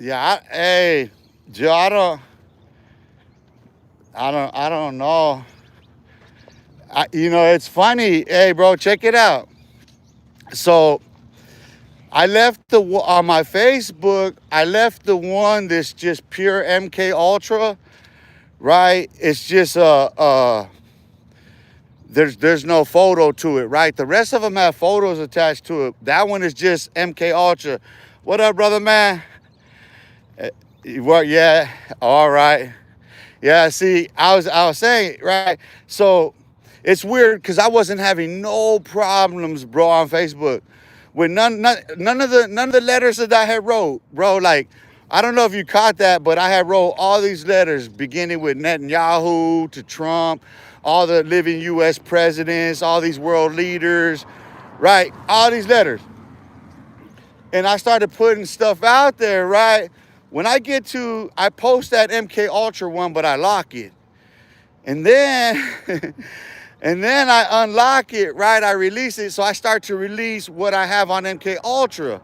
Yeah, hey, Joe, I don't know. It's funny. Hey, bro, check it out. So I left on my Facebook. I left the one that's just pure MK Ultra, right? It's just there's no photo to it, right? The rest of them have photos attached to it. That one is just MK Ultra. What up, brother man? What? Yeah. All right. Yeah. See, I was saying, right. So it's weird because I wasn't having no problems, bro, on Facebook with none of the letters that I had wrote, bro. Like, I don't know if you caught that, but I had wrote all these letters beginning with Netanyahu to Trump, all the living U.S. presidents, all these world leaders, right? All these letters, and I started putting stuff out there, right? When I post that MK Ultra one, but I lock it, and then and then I unlock it, right? I release it, so I start to release what I have on MK Ultra,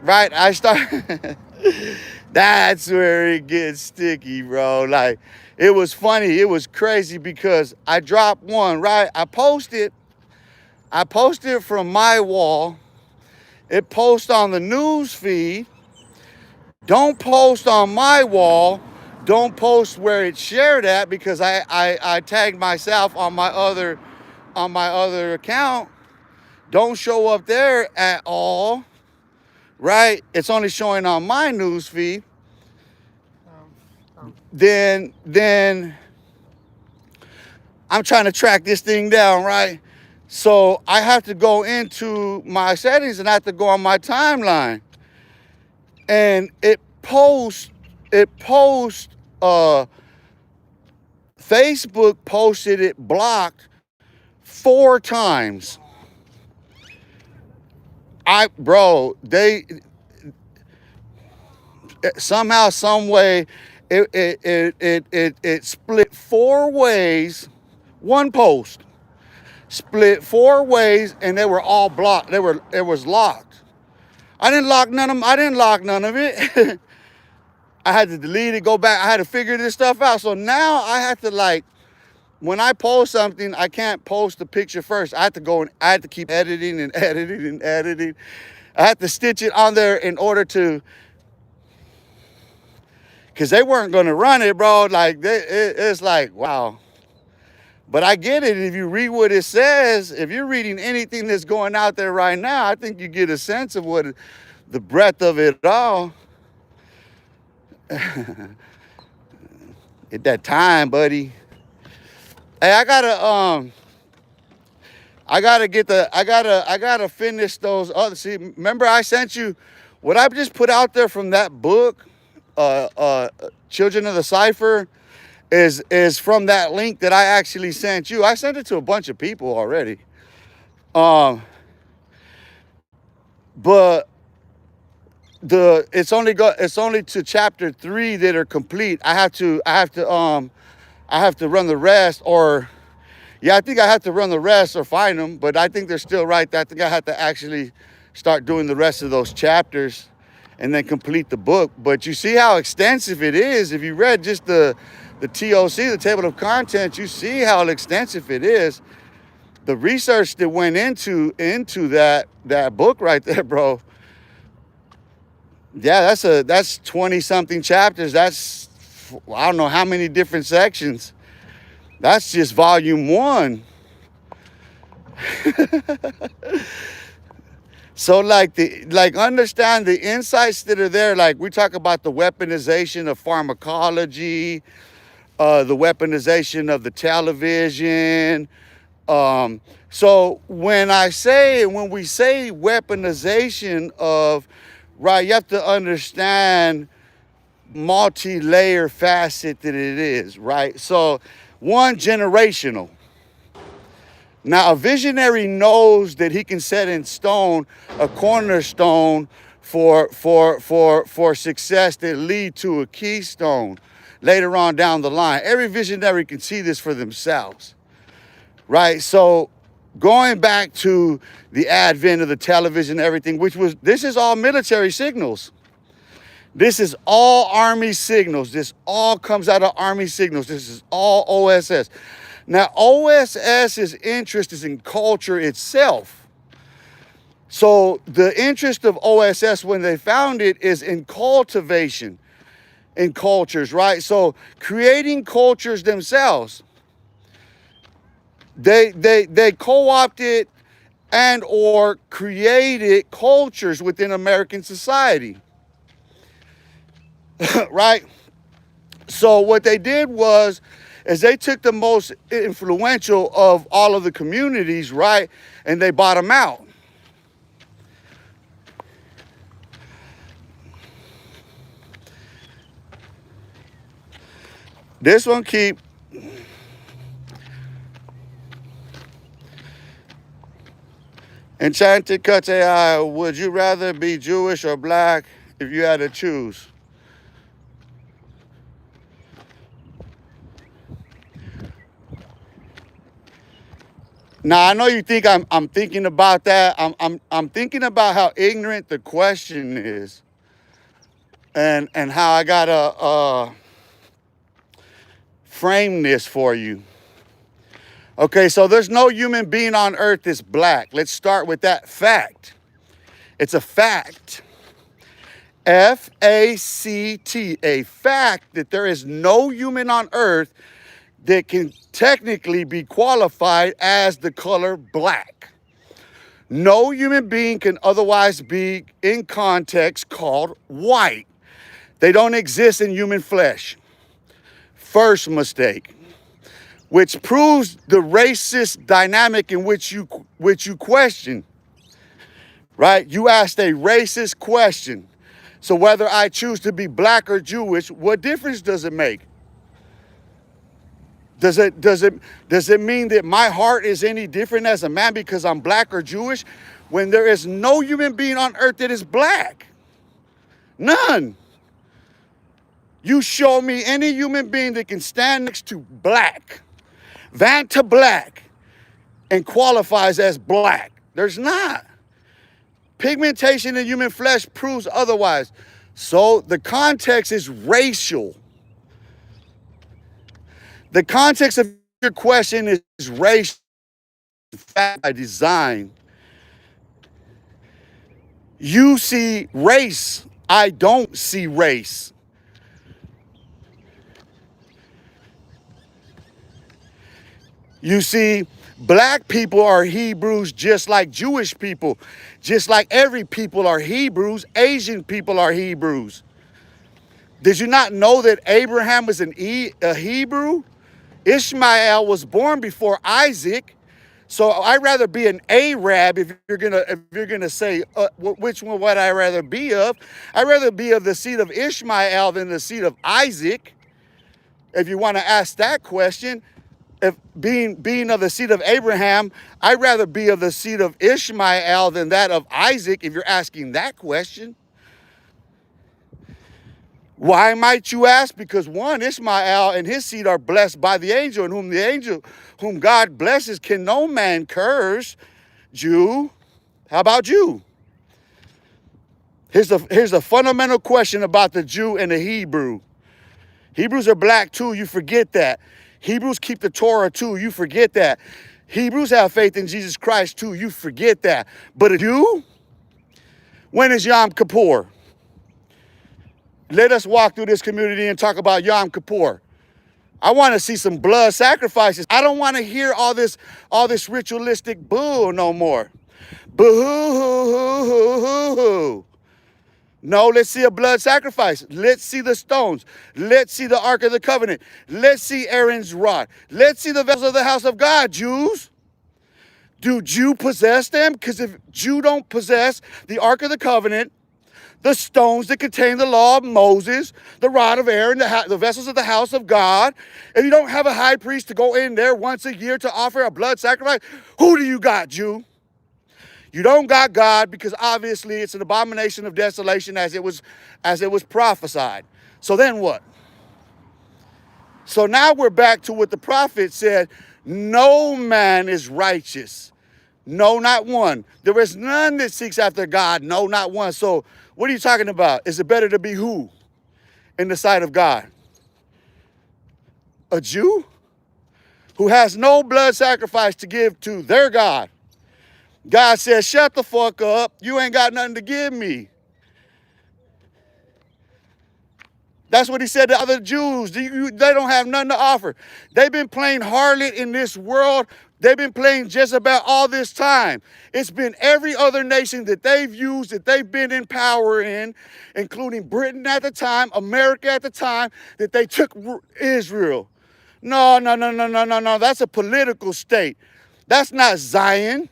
right? I start. That's where it gets sticky, bro. Like, it was funny, it was crazy because I dropped one, right? I posted from my wall. It posts on the news feed. Don't post on my wall. Don't post where it's shared at because I tagged myself on my other account. Don't show up there at all, right? It's only showing on my news feed. Then I'm trying to track this thing down, right? So I have to go into my settings and I have to go on my timeline. And it posts uh Facebook posted it blocked 4 times. They somehow, some way, it split 4 ways. One post split 4 ways, and they were all blocked. It was locked. I didn't lock none of them. I didn't lock none of it. I had to delete it, go back. I had to figure this stuff out. So now I have to, like, when I post something, I can't post the picture first. I have to go and I have to keep editing and editing and editing. I had to stitch it on there in order to, because they weren't going to run it, bro. Like, it's like, wow. But I get it. If you read what it says, if you're reading anything that's going out there right now, I think you get a sense of what the breadth of it all. At that time, buddy. Hey, I gotta finish those other. See, remember I sent you what I just put out there from that book, uh, uh, Children of the Cipher, is from that link that I actually sent you. I sent it to a bunch of people already. Um, but it's only to chapter 3 that are complete. I have to run the rest, or yeah, I think I have to run the rest or find them, but I think they're still right there. I think I have to actually start doing the rest of those chapters and then complete the book. But you see how extensive it is. If you read just the TOC, the table of contents, you see how extensive it is. The research that went into that book right there, bro. Yeah, that's 20 something chapters. That's, I don't know how many different sections. That's just volume 1. So like understand the insights that are there. Like, we talk about the weaponization of pharmacology, the weaponization of the television. So when we say weaponization of, right, you have to understand multi-layer facet that it is, right? So, one, generational. Now, a visionary knows that he can set in stone a cornerstone for success that lead to a keystone later on down the line. Every visionary can see this for themselves, right? So, going back to the advent of the television, everything, this is all military signals. This is all Army signals. This all comes out of Army signals. This is all OSS. Now, OSS's interest is in culture itself. So the interest of OSS when they found it is in cultivation, in cultures, right? So creating cultures themselves. They co-opted and or created cultures within American society, right? So what they did was, is they took the most influential of all of the communities, right? And they bought them out. This one keep. Enchanted Cuts AI, would you rather be Jewish or black if you had to choose? Now I know you think I'm thinking about that. I'm thinking about how ignorant the question is, and how I gotta frame this for you. Okay, so there's no human being on earth that's black. Let's start with that fact. It's a fact. F-A-C-T, a fact that there is no human on earth that can technically be qualified as the color black. No human being can otherwise be in context called white. They don't exist in human flesh. First mistake. Which proves the racist dynamic in which you question, right? You asked a racist question. So whether I choose to be black or Jewish, what difference does it make? Does it mean that my heart is any different as a man because I'm black or Jewish when there is no human being on earth that is black? None. You show me any human being that can stand next to black, Vanta black, and qualifies as black. There's not. Pigmentation in human flesh proves otherwise. So the context is racial. The context of your question is racial by design. You see race. I don't see race. You see, black people are Hebrews just like Jewish people. Just like every people are Hebrews, Asian people are Hebrews. Did you not know that Abraham was a Hebrew? Ishmael was born before Isaac. So I'd rather be an Arab if you're gonna say which one would I rather be of. I'd rather be of the seed of Ishmael than the seed of Isaac. If you want to ask that question. If being of the seed of Abraham, I'd rather be of the seed of Ishmael than that of Isaac, if you're asking that question. Why might you ask? Because one, Ishmael and his seed are blessed by the angel, and whom God blesses can no man curse. Jew, how about you? Here's a fundamental question about the Jew and the Hebrew. Hebrews are black too, you forget that. Hebrews keep the Torah too, you forget that. Hebrews have faith in Jesus Christ too, you forget that. But a Jew? When is Yom Kippur? Let us walk through this community and talk about Yom Kippur. I want to see some blood sacrifices. I don't want to hear all this ritualistic boo no more. Boo-hoo-hoo-hoo-hoo-hoo. No, let's see a blood sacrifice. Let's see the stones. Let's see the Ark of the Covenant. Let's see Aaron's rod. Let's see the vessels of the house of God, Jews. Do Jew possess them? Because if Jew don't possess the Ark of the Covenant, the stones that contain the law of Moses, the rod of Aaron, the vessels of the house of God, if you don't have a high priest to go in there once a year to offer a blood sacrifice, who do you got, Jew? You don't got God because obviously it's an abomination of desolation as it was prophesied. So then what? So now we're back to what the prophet said, no man is righteous. No, not one. There is none that seeks after God. No, not one. So what are you talking about? Is it better to be who in the sight of God? A Jew who has no blood sacrifice to give to their God. God says, shut the fuck up. You ain't got nothing to give me. That's what he said to other Jews. They don't have nothing to offer. They've been playing harlot in this world. They've been playing Jezebel all this time. It's been every other nation that they've used, that they've been in power in, including Britain at the time, America at the time, that they took Israel. No. That's a political state. That's not Zion.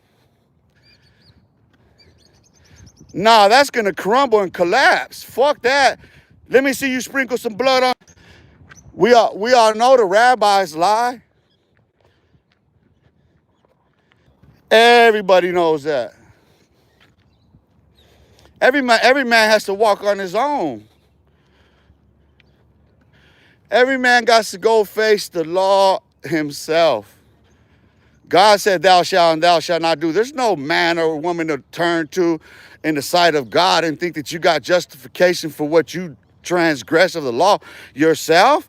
No, that's going to crumble and collapse. Fuck that. Let me see you sprinkle some blood on. We all know the rabbis lie. Everybody knows that. Every man has to walk on his own. Every man got to go face the law himself. God said, thou shalt and thou shalt not do. There's no man or woman to turn to in the sight of God and think that you got justification for what you transgress of the law yourself.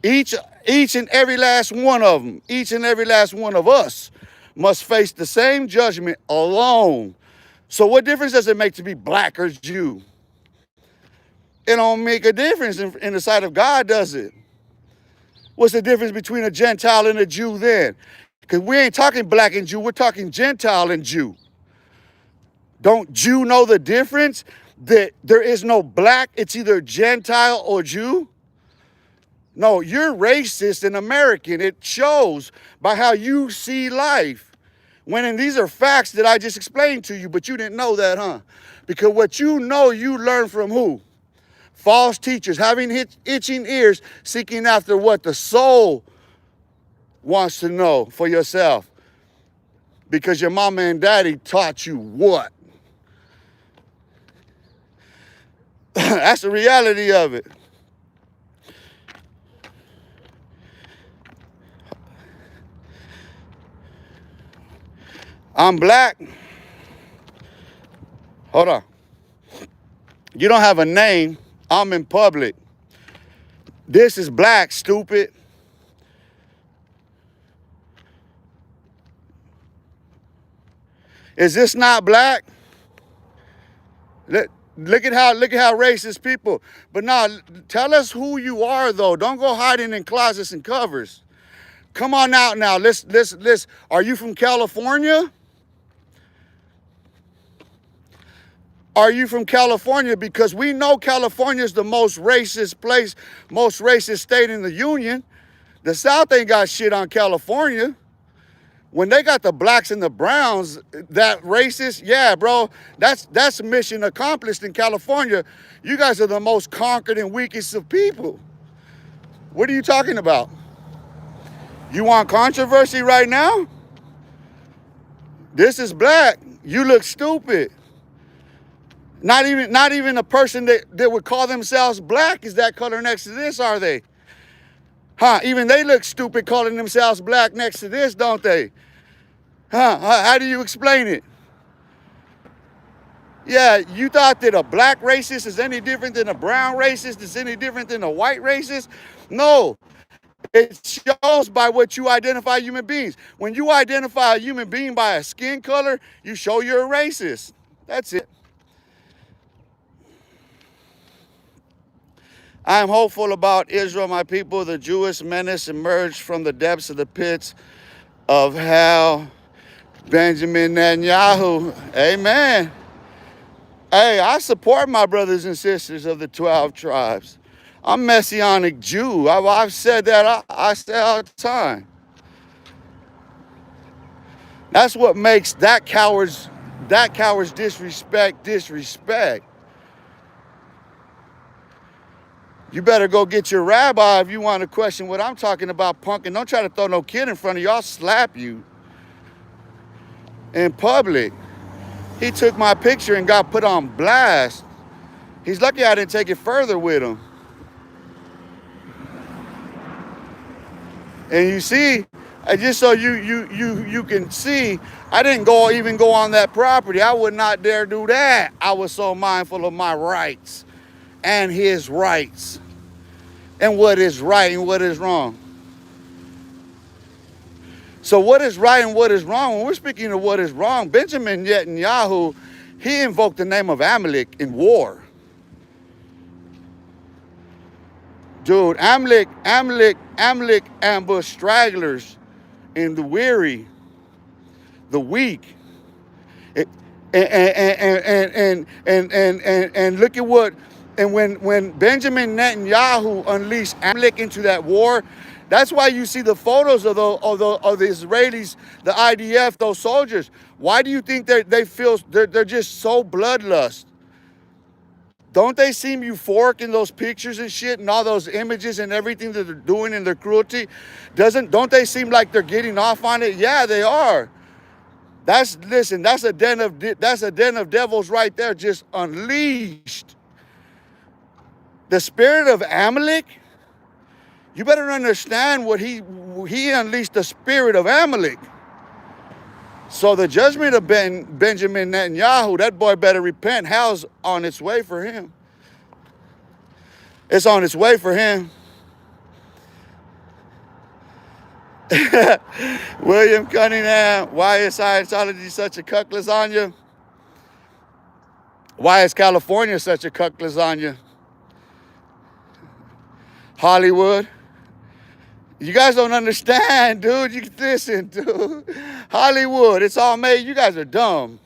Each and every last one of them, each and every last one of us must face the same judgment alone. So what difference does it make to be black or Jew? It don't make a difference in the sight of God, does it? What's the difference between a Gentile and a Jew then? Because we ain't talking black and Jew, we're talking Gentile and Jew. Don't Jew know the difference? That there is no black, it's either Gentile or Jew? No, you're racist and American. It shows by how you see life. And these are facts that I just explained to you, but you didn't know that, huh? Because what you know, you learn from who? False teachers, having itching ears, seeking after what the soul wants to know for yourself. Because your mama and daddy taught you what? That's the reality of it. I'm black. Hold on. You don't have a name. I'm in public. This is black, stupid. Is this not black? Look at how racist people. But now, tell us who you are, though. Don't go hiding in closets and covers. Come on out now. Let's. Are you from California? Are you from California? Because we know California is the most racist place, most racist state in the union. The South ain't got shit on California. When they got the blacks and the browns, that racist, yeah, bro, that's mission accomplished in California. You guys are the most conquered and weakest of people. What are you talking about? You want controversy right now? This is black. You look stupid. Not even a person that would call themselves black is that color next to this, are they? Huh? Even they look stupid calling themselves black next to this, don't they? Huh? How do you explain it? Yeah, you thought that a black racist is any different than a brown racist, is any different than a white racist? No. It shows by what you identify human beings. When you identify a human being by a skin color, you show you're a racist. That's it. I am hopeful about Israel, my people. The Jewish menace emerged from the depths of the pits of hell. Benjamin Netanyahu. Amen. Hey, I support my brothers and sisters of the 12 tribes. I'm Messianic Jew. I've said that. I say all the time. That's what makes that coward's disrespect. You better go get your rabbi if you want to question what I'm talking about, punk. And don't try to throw no kid in front of you. I'll slap you in public. He took my picture and got put on blast. He's lucky I didn't take it further with him. And you see, And just so you can see, I didn't even go on that property. I would not dare do that. I was so mindful of my rights and his rights and what is right and what is wrong. So what is right and what is wrong? When we're speaking of what is wrong, Benjamin Netanyahu, he invoked the name of Amalek in war. Dude, Amalek ambushed stragglers and the weary, the weak. And look at what, and when Benjamin Netanyahu unleashed Amalek into that war, that's why you see the photos of the Israelis, the IDF, those soldiers. Why do you think they feel they're just so bloodlust? Don't they seem euphoric in those pictures and shit and all those images and everything that they're doing in their cruelty? Don't they seem like they're getting off on it? Yeah, they are. That's a den of devils right there, just unleashed. The spirit of Amalek, you better understand what he unleashed, the spirit of Amalek. So the judgment of Benjamin Netanyahu, that boy better repent. Hell's on its way for him. It's on its way for him. William Cunningham, why is Scientology such a cuck lasagna? Why is California such a cuck lasagna? Hollywood. You guys don't understand, dude. You listen, dude. Hollywood, it's all made. You guys are dumb.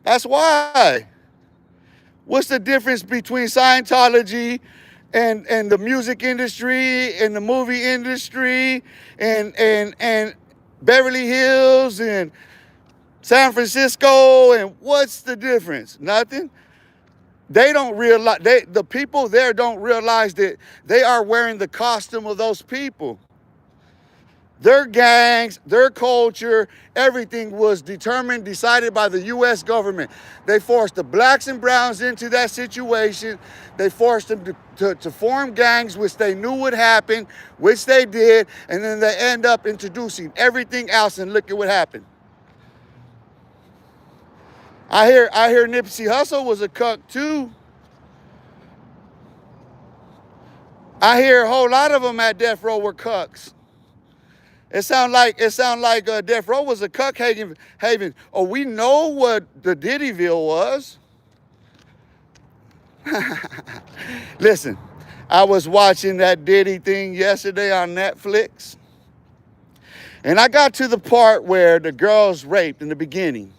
That's why. What's the difference between Scientology and the music industry and the movie industry and Beverly Hills and San Francisco? And what's the difference? Nothing. They don't realize, the people there don't realize that they are wearing the costume of those people. Their gangs, their culture, everything was decided by the U.S. government. They forced the blacks and browns into that situation. They forced them to form gangs, which they knew would happen, which they did, and then they end up introducing everything else, and look at what happened. I hear Nipsey Hussle was a cuck too. I hear a whole lot of them at Death Row were cucks. It sound like Death Row was a cuck haven. Oh, we know what the Diddyville was. Listen, I was watching that Diddy thing yesterday on Netflix, and I got to the part where the girl's raped in the beginning.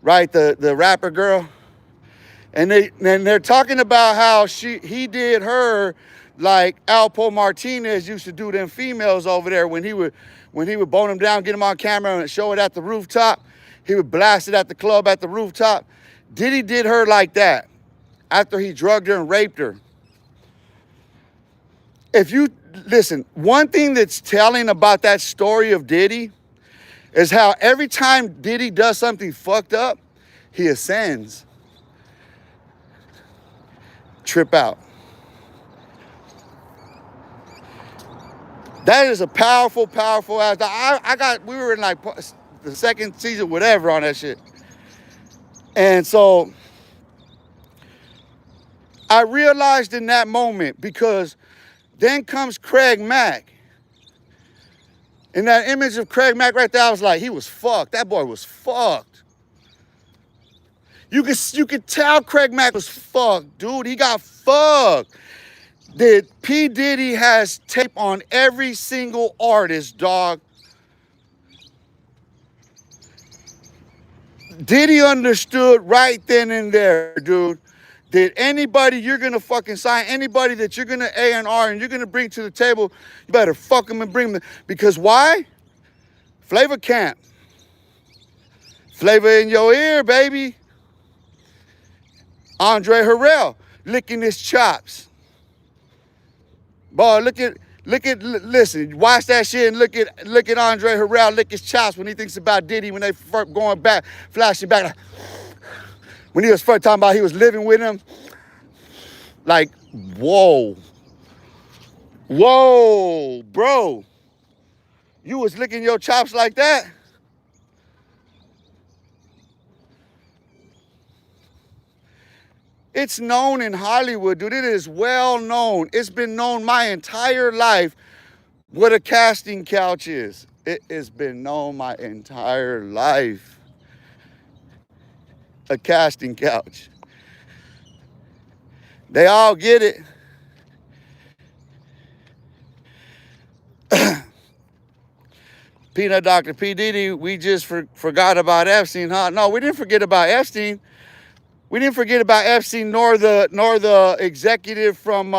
Right, the rapper girl, and they're talking about how he did her like Alpo Martinez used to do them females over there when he would bone them down, get them on camera and show it at the rooftop. He would blast it at the club at the rooftop. Diddy did her like that after he drugged her and raped her. If you listen, one thing that's telling about that story of Diddy is how every time Diddy does something fucked up, he ascends. Trip out. That is a powerful ass. We were in like the second season, whatever, on that shit. And so I realized in that moment, because then comes Craig Mack. In that image of Craig Mack right there, I was like, he was fucked. That boy was fucked. You could tell Craig Mack was fucked, dude. He got fucked. P. Diddy has tape on every single artist, dog. Diddy understood right then and there, dude. That anybody you're gonna fucking sign, anybody that you're gonna A&R and you're gonna bring to the table, you better fuck them and bring them. Because why? Flavor Camp. Flavor in your ear, baby. Andre Harrell licking his chops. Boy, listen, watch that shit and look at Andre Harrell lick his chops when he thinks about Diddy when they first going back, flashing back. Like, when he was first talking about he was living with him, like, whoa. Whoa, bro. You was licking your chops like that? It's known in Hollywood, dude. It is well known. It's been known my entire life what a casting couch is. It has been known my entire life. A casting couch. They all get it. Peanut Dr. P. Diddy, we just forgot about Epstein, huh? No, we didn't forget about Epstein. We didn't forget about Epstein nor the executive from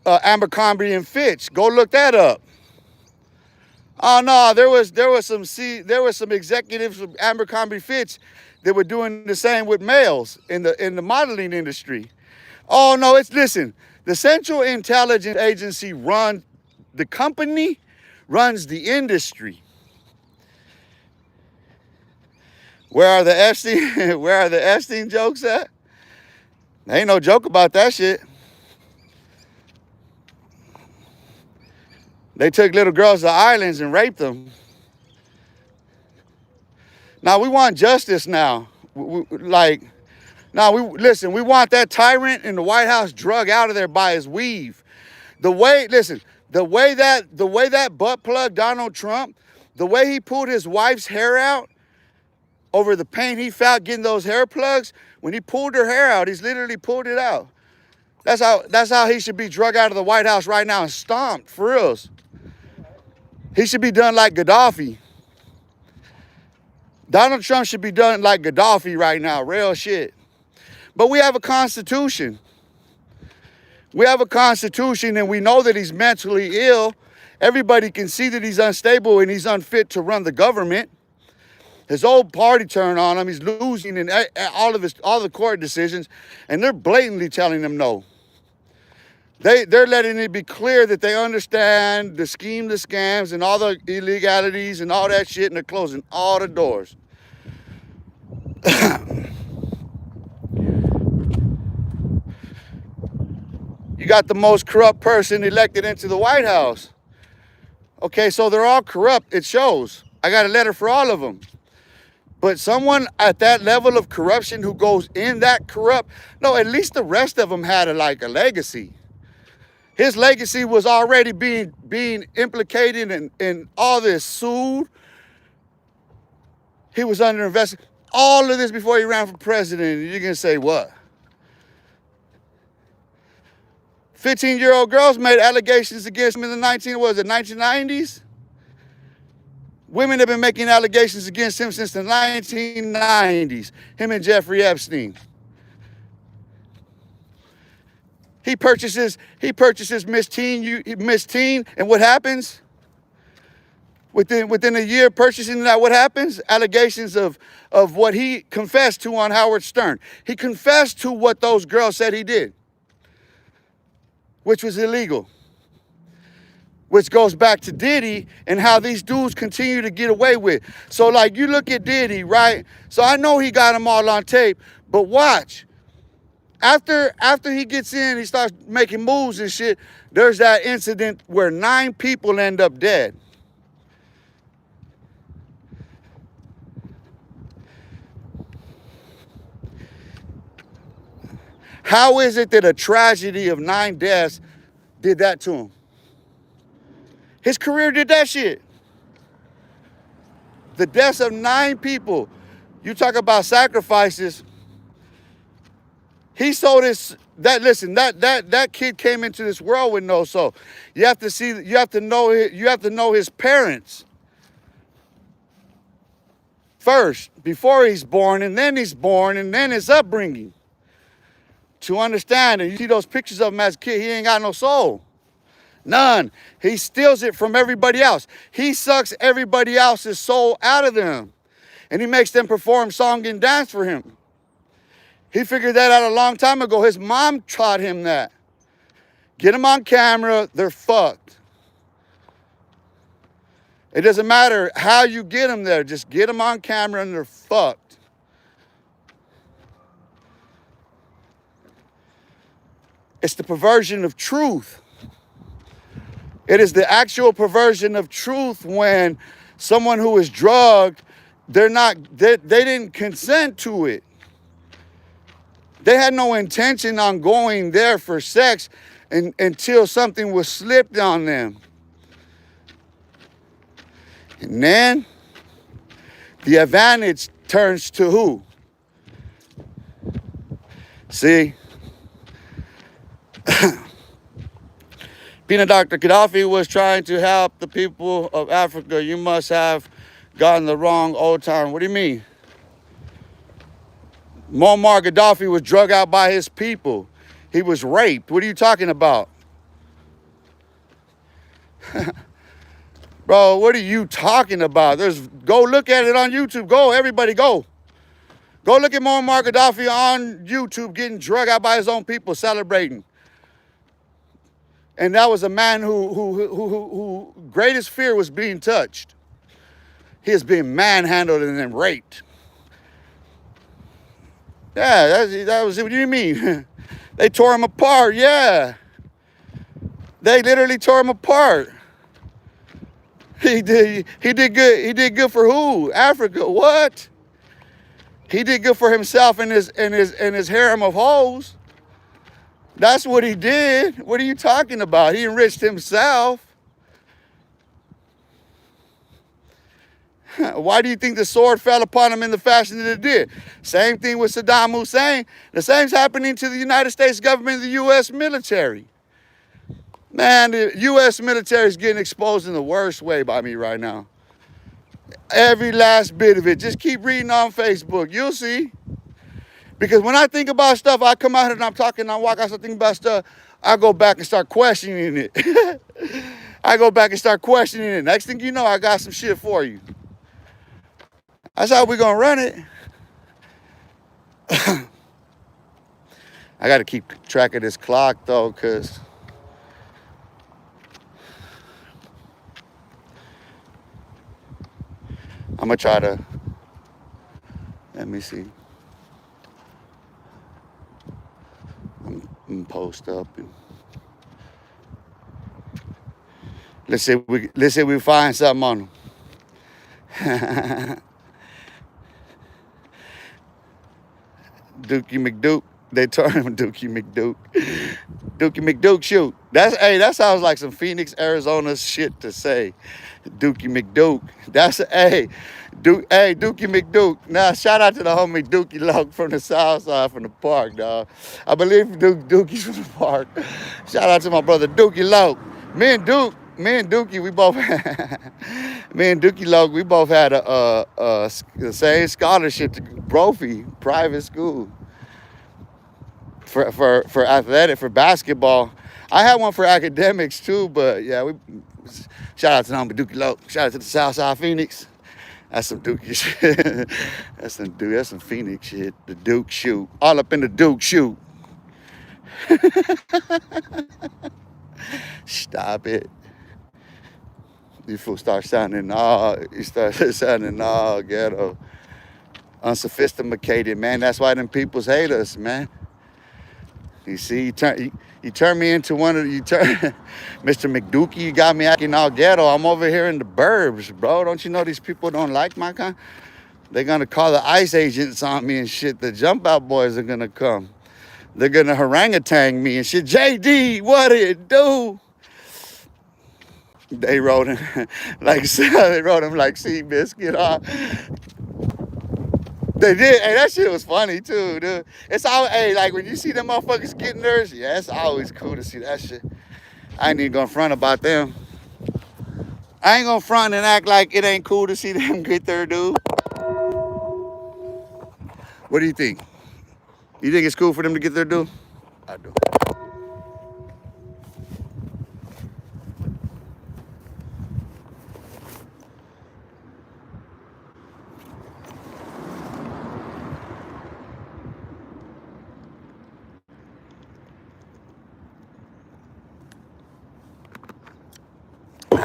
Abercrombie and Fitch. Go look that up. Oh no, there was some executives from Abercrombie Fitch that were doing the same with males in the modeling industry. Oh no, listen. The Central Intelligence Agency the company runs the industry. Where are the Epstein jokes at? There ain't no joke about that shit. They took little girls to islands and raped them. Now we want justice now. Listen, we want that tyrant in the White House drug out of there by his weave. The way that butt plug Donald Trump, the way he pulled his wife's hair out over the pain he felt getting those hair plugs, when he pulled her hair out, he's literally pulled it out. That's how he should be drug out of the White House right now and stomped, for reals. He should be done like Gaddafi. Donald Trump should be done like Gaddafi right now, real shit. But we have a constitution. We have a constitution and we know that he's mentally ill. Everybody can see that he's unstable and he's unfit to run the government. His old party turned on him. He's losing in all the court decisions, and they're blatantly telling him no. They're letting it be clear that they understand the scheme, the scams, and all the illegalities and all that shit, and they're closing all the doors. You got the most corrupt person elected into the White House. Okay, so they're all corrupt. It shows. I got a letter for all of them. But someone at that level of corruption who goes in that corrupt, no, at least the rest of them had a legacy. His legacy was already being implicated in all this, sued. He was under investigation. All of this before he ran for president. You're going to say what? 15-year-old girls made allegations against him in the 1990s? Women have been making allegations against him since the 1990s. Him and Jeffrey Epstein. He purchases Miss Teen, and what happens? Within a year purchasing that, what happens? Allegations of what he confessed to on Howard Stern. He confessed to what those girls said he did, which was illegal. Which goes back to Diddy and how these dudes continue to get away with. So you look at Diddy, right? So I know he got them all on tape, but watch. After he gets in, he starts making moves and shit, there's that incident where 9 people end up dead. How is it that a tragedy of 9 deaths did that to him? His career did that shit. The deaths of 9 people. You talk about sacrifices. He sold that kid came into this world with no soul. You have to know his parents first, before he's born, and then he's born, and then his upbringing. To understand, and you see those pictures of him as a kid, he ain't got no soul. None. He steals it from everybody else. He sucks everybody else's soul out of them. And he makes them perform song and dance for him. He figured that out a long time ago. His mom taught him that. Get them on camera, they're fucked. It doesn't matter how you get them there. Just get them on camera and they're fucked. It's the perversion of truth. It is the actual perversion of truth when someone who is drugged, they didn't consent to it. They had no intention on going there for sex until something was slipped on them. And then the advantage turns to who? See? Peanut Dr. Gaddafi was trying to help the people of Africa. You must have gotten the wrong old time. What do you mean? Muammar Gaddafi was drug out by his people. He was raped. What are you talking about? Bro, what are you talking about? Go look at it on YouTube. Go, everybody, go. Go look at Muammar Gaddafi on YouTube getting drug out by his own people, celebrating. And that was a man who greatest fear was being touched. He is being manhandled and then raped. Yeah, that was it. What do you mean? They tore him apart, yeah. They literally tore him apart. He did good. He did good for who? Africa. What? He did good for himself and his harem of hoes. That's what he did. What are you talking about? He enriched himself. Why do you think the sword fell upon him in the fashion that it did? Same thing with Saddam Hussein. The same's happening to the United States government and the U.S. military. Man, the U.S. military is getting exposed in the worst way by me right now. Every last bit of it. Just keep reading on Facebook. You'll see. Because when I think about stuff, I come out here and I'm talking, I walk out, I think about stuff, I go back and start questioning it. I go back and start questioning it. Next thing you know, I got some shit for you. That's how we're going to run it. I got to keep track of this clock, though, because I'm going to try to, let me see. I'm post up and let's see if we find something on them. Dookie McDuke. They turned him Dookie McDuke. Dookie McDuke shoot. That sounds like some Phoenix, Arizona shit to say. Dookie McDuke. Dookie McDuke. Now, shout out to the homie Dookie Loke from the south side, from the park, dog. I believe Dookie's from the park. Shout out to my brother Dookie Loke. Me and Dookie, we both me and Dookie Loke, we both had the same scholarship to Brophy private school for athletic, for basketball. I had one for academics too, but yeah, shout out to the homie Dookie Loke. Shout out to the Southside Phoenix. That's some Dookie shit. That's some Phoenix shit. The Duke shoot. All up in the Duke shoot. Stop it. You fool start sounding all ghetto. Unsophisticated, man. That's why them peoples hate us, man. You see, you turn me into one of the, Mr. McDookie, you got me acting all ghetto. I'm over here in the burbs, bro. Don't you know these people don't like my kind? They're going to call the ICE agents on me and shit. The jump out boys are going to come. They're going to harangatang me and shit. JD, what it do? They wrote him like Seabiscuit. They did. Hey, that shit was funny too, dude. It's all, hey, like when you see them motherfuckers getting theirs, yeah, it's always cool to see that shit. I ain't even gonna front about them. I ain't gonna front and act like it ain't cool to see them get their dude. What do you think? You think it's cool for them to get their due? I do.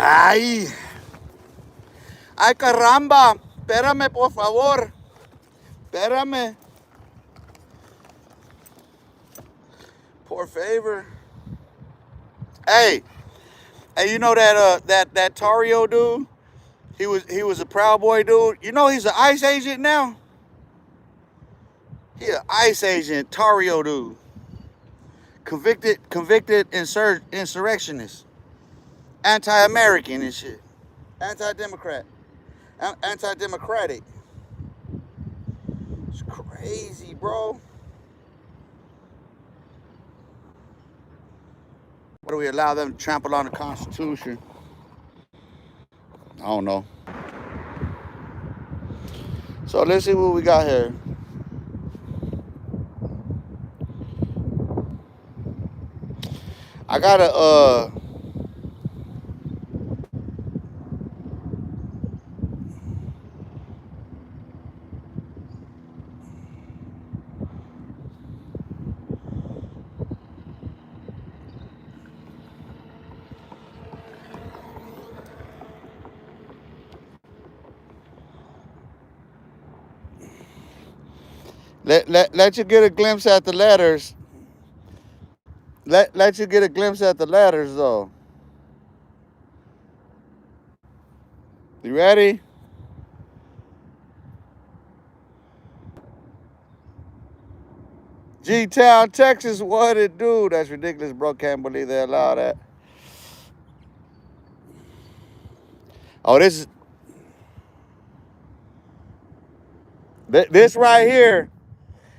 Ay, ay caramba, espérame por favor, espérame. Court favor. Hey, you know that that Tario dude? He was a Proud Boy dude. You know he's an ICE agent now. He an ICE agent, Tario dude. Convicted insurrectionist, anti-American and shit, anti-democrat, anti-democratic. It's crazy, bro. What do we allow them to trample on the Constitution? I don't know. So let's see what we got here. I gotta let you get a glimpse at the letters. Let you get a glimpse at the letters though. You ready? G-Town, Texas, what it do? That's ridiculous, bro. Can't believe they allow that. Oh, this right here.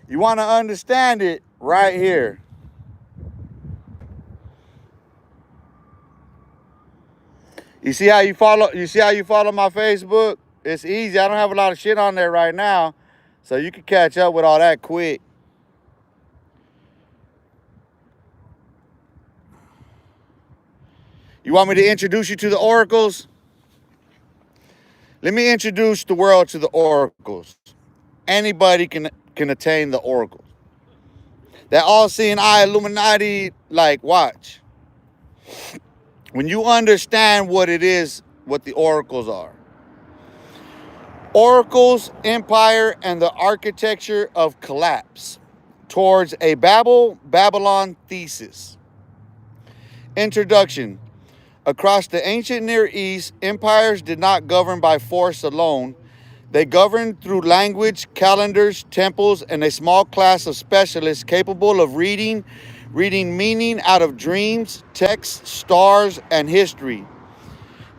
You want to understand it right here. You see how you follow my Facebook? It's easy. I don't have a lot of shit on there right now, so you can catch up with all that quick. You want me to introduce you to the oracles? Let me introduce the world to the oracles. Anybody can attain the oracles. That all-seeing eye Illuminati, like, watch. When you understand what it is, what the oracles are. Oracles, empire, and the architecture of collapse towards a Babylon thesis. Introduction. Across the ancient Near East, empires did not govern by force alone. They governed through language, calendars, temples, and a small class of specialists capable of reading meaning out of dreams, texts, stars, and history.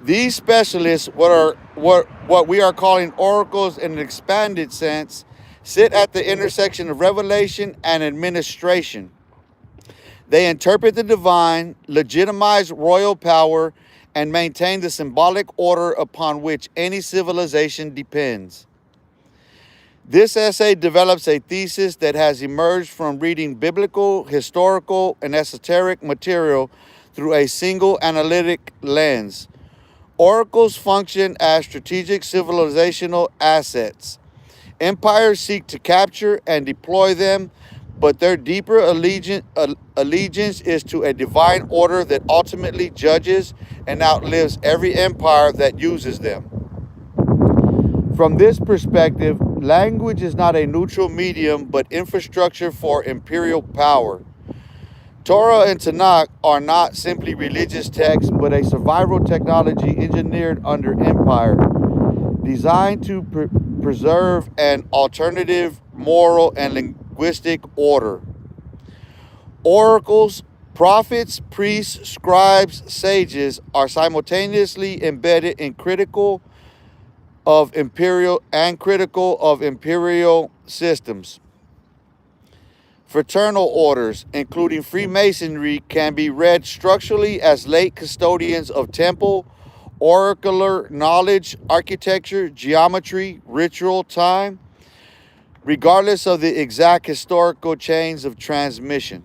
These specialists, what we are calling oracles in an expanded sense, sit at the intersection of revelation and administration. They interpret the divine, legitimize royal power, and maintain the symbolic order upon which any civilization depends. This essay develops a thesis that has emerged from reading biblical, historical, and esoteric material through a single analytic lens. Oracles function as strategic civilizational assets. Empires seek to capture and deploy them, but their deeper allegiance is to a divine order that ultimately judges and outlives every empire that uses them. From this perspective, language is not a neutral medium, but infrastructure for imperial power. Torah and Tanakh are not simply religious texts, but a survival technology engineered under empire, designed to preserve an alternative moral and linguistic order. Oracles, prophets, priests, scribes, sages are simultaneously embedded in critical of imperial systems. Fraternal orders, including Freemasonry, can be read structurally as late custodians of temple, oracular knowledge, architecture, geometry, ritual, time, regardless of the exact historical chains of transmission.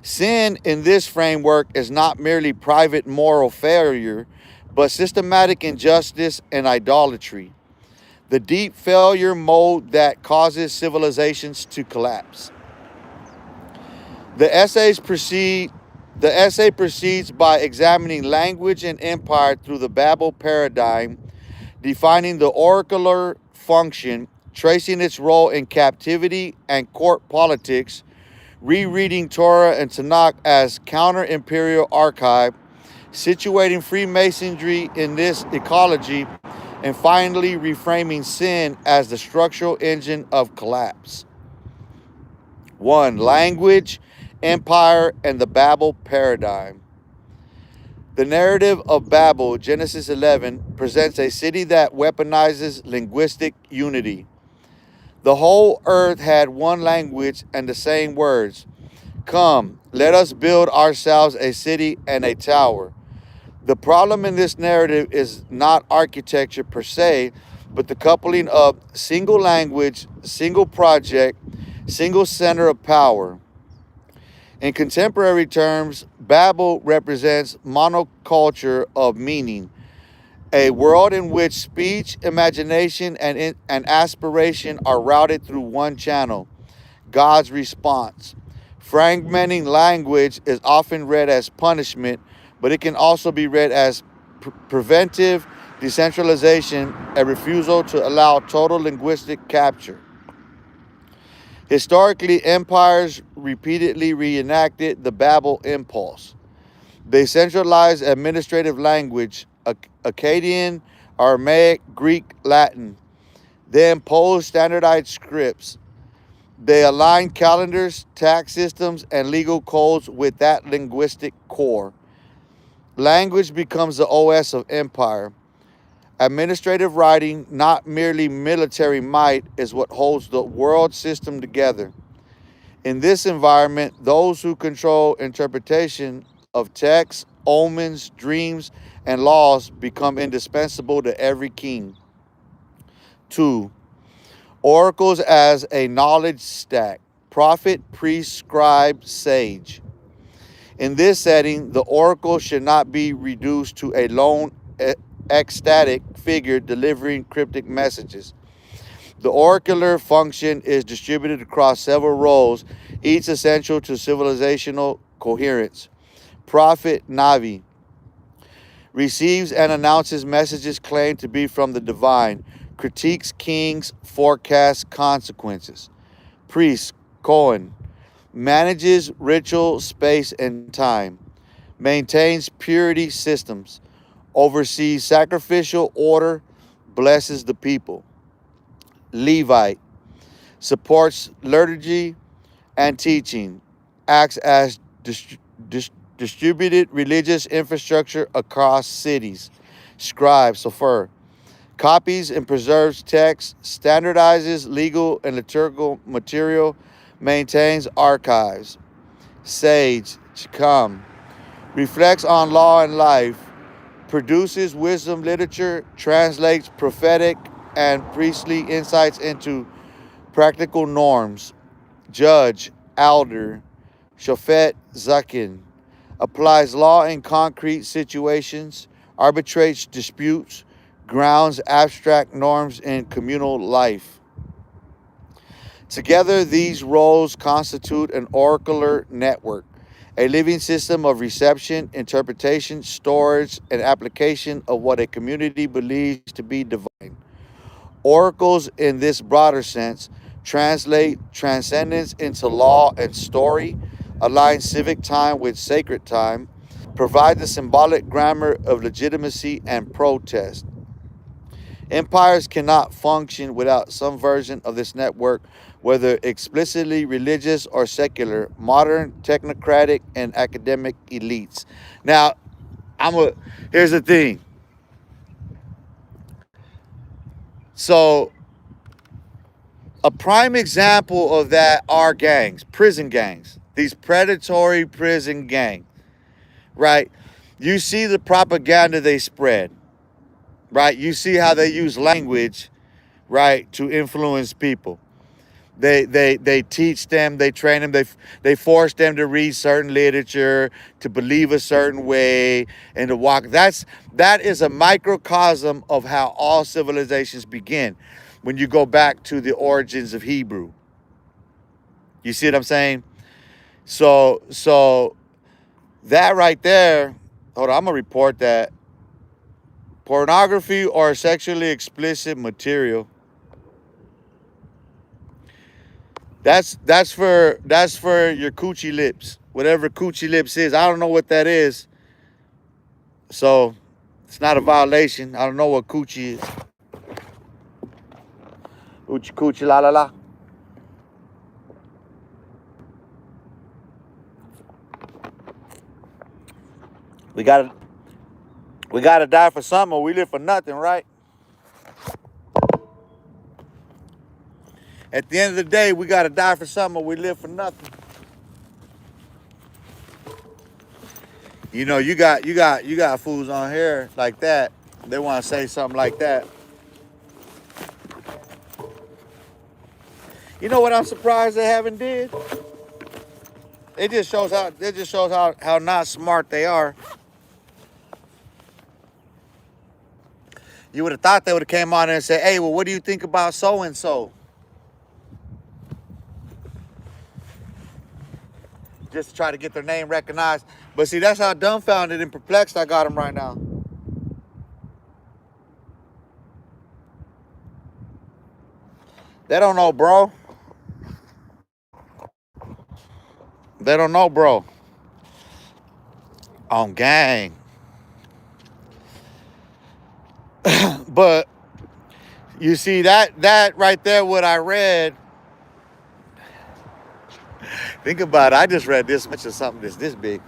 Sin in this framework is not merely private moral failure, but systematic injustice and idolatry, the deep failure mode that causes civilizations to collapse. The essay proceeds by examining language and empire through the Babel paradigm, defining the oracular function, tracing its role in captivity and court politics, rereading Torah and Tanakh as counter-imperial archive, situating Freemasonry in this ecology, and finally reframing sin as the structural engine of collapse. 1. Language, empire, and the Babel paradigm. The narrative of Babel, Genesis 11, presents a city that weaponizes linguistic unity. The whole earth had one language and the same words. Come, let us build ourselves a city and a tower. The problem in this narrative is not architecture per se, but the coupling of single language, single project, single center of power. In contemporary terms, Babel represents monoculture of meaning, a world in which speech, imagination, and aspiration are routed through one channel, God's response. Fragmenting language is often read as punishment, but it can also be read as preventive decentralization, a refusal to allow total linguistic capture. Historically, empires repeatedly reenacted the Babel impulse. They centralized administrative language, Akkadian, Aramaic, Greek, Latin. They imposed standardized scripts. They aligned calendars, tax systems, and legal codes with that linguistic core. Language becomes the OS of empire. Administrative writing, not merely military might, is what holds the world system together. In this environment, those who control interpretation of texts, omens, dreams, and laws become indispensable to every king. 2. Oracles as a knowledge stack. Prophet, priest, scribe, sage. In this setting, the oracle should not be reduced to a lone ecstatic figure delivering cryptic messages. The oracular function is distributed across several roles, each essential to civilizational coherence. Prophet, Navi, receives and announces messages claimed to be from the divine, critiques kings, forecasts consequences. Priest, Kohen, manages ritual, space, and time, maintains purity systems, oversees sacrificial order, blesses the people. Levite, supports liturgy and teaching, acts as distributed religious infrastructure across cities. Scribe, Sofer, copies and preserves text, standardizes legal and liturgical material, maintains archives. Sage, Chikam, reflects on law and life, produces wisdom literature, translates prophetic and priestly insights into practical norms. Judge, Alder, Shofet, Zakin, applies law in concrete situations, arbitrates disputes, grounds abstract norms in communal life. Together, these roles constitute an oracular network, a living system of reception, interpretation, storage, and application of what a community believes to be divine. Oracles, in this broader sense, translate transcendence into law and story, align civic time with sacred time, provide the symbolic grammar of legitimacy and protest. Empires cannot function without some version of this network, whether explicitly religious or secular, modern, technocratic, and academic elites. Now, here's the thing. So, a prime example of that are gangs, prison gangs, these predatory prison gangs, right? You see the propaganda they spread, right? You see how they use language, right, to influence people. They teach them, they train them, they force them to read certain literature, to believe a certain way, and to walk. That is a microcosm of how all civilizations begin. When you go back to the origins of Hebrew, you see what I'm saying? So that right there. Hold on, I'm gonna report that pornography or sexually explicit material That's for your coochie lips. Whatever coochie lips is. I don't know what that is. So it's not a violation. I don't know what coochie is. Coochie coochie la la la. We gotta die for something or we live for nothing, right? At the end of the day, we gotta die for something or we live for nothing. You know, you got fools on here like that. They want to say something like that. You know what I'm surprised they haven't did? It just shows how not smart they are. You would have thought they would have came on there and said, "Hey, well, what do you think about so and so?" Just to try to get their name recognized. But see, that's how dumbfounded and perplexed I got them right now. They don't know, bro. They don't know, bro. On gang. But you see that right there, what I read. Think about it. I just read this much of something that's this big.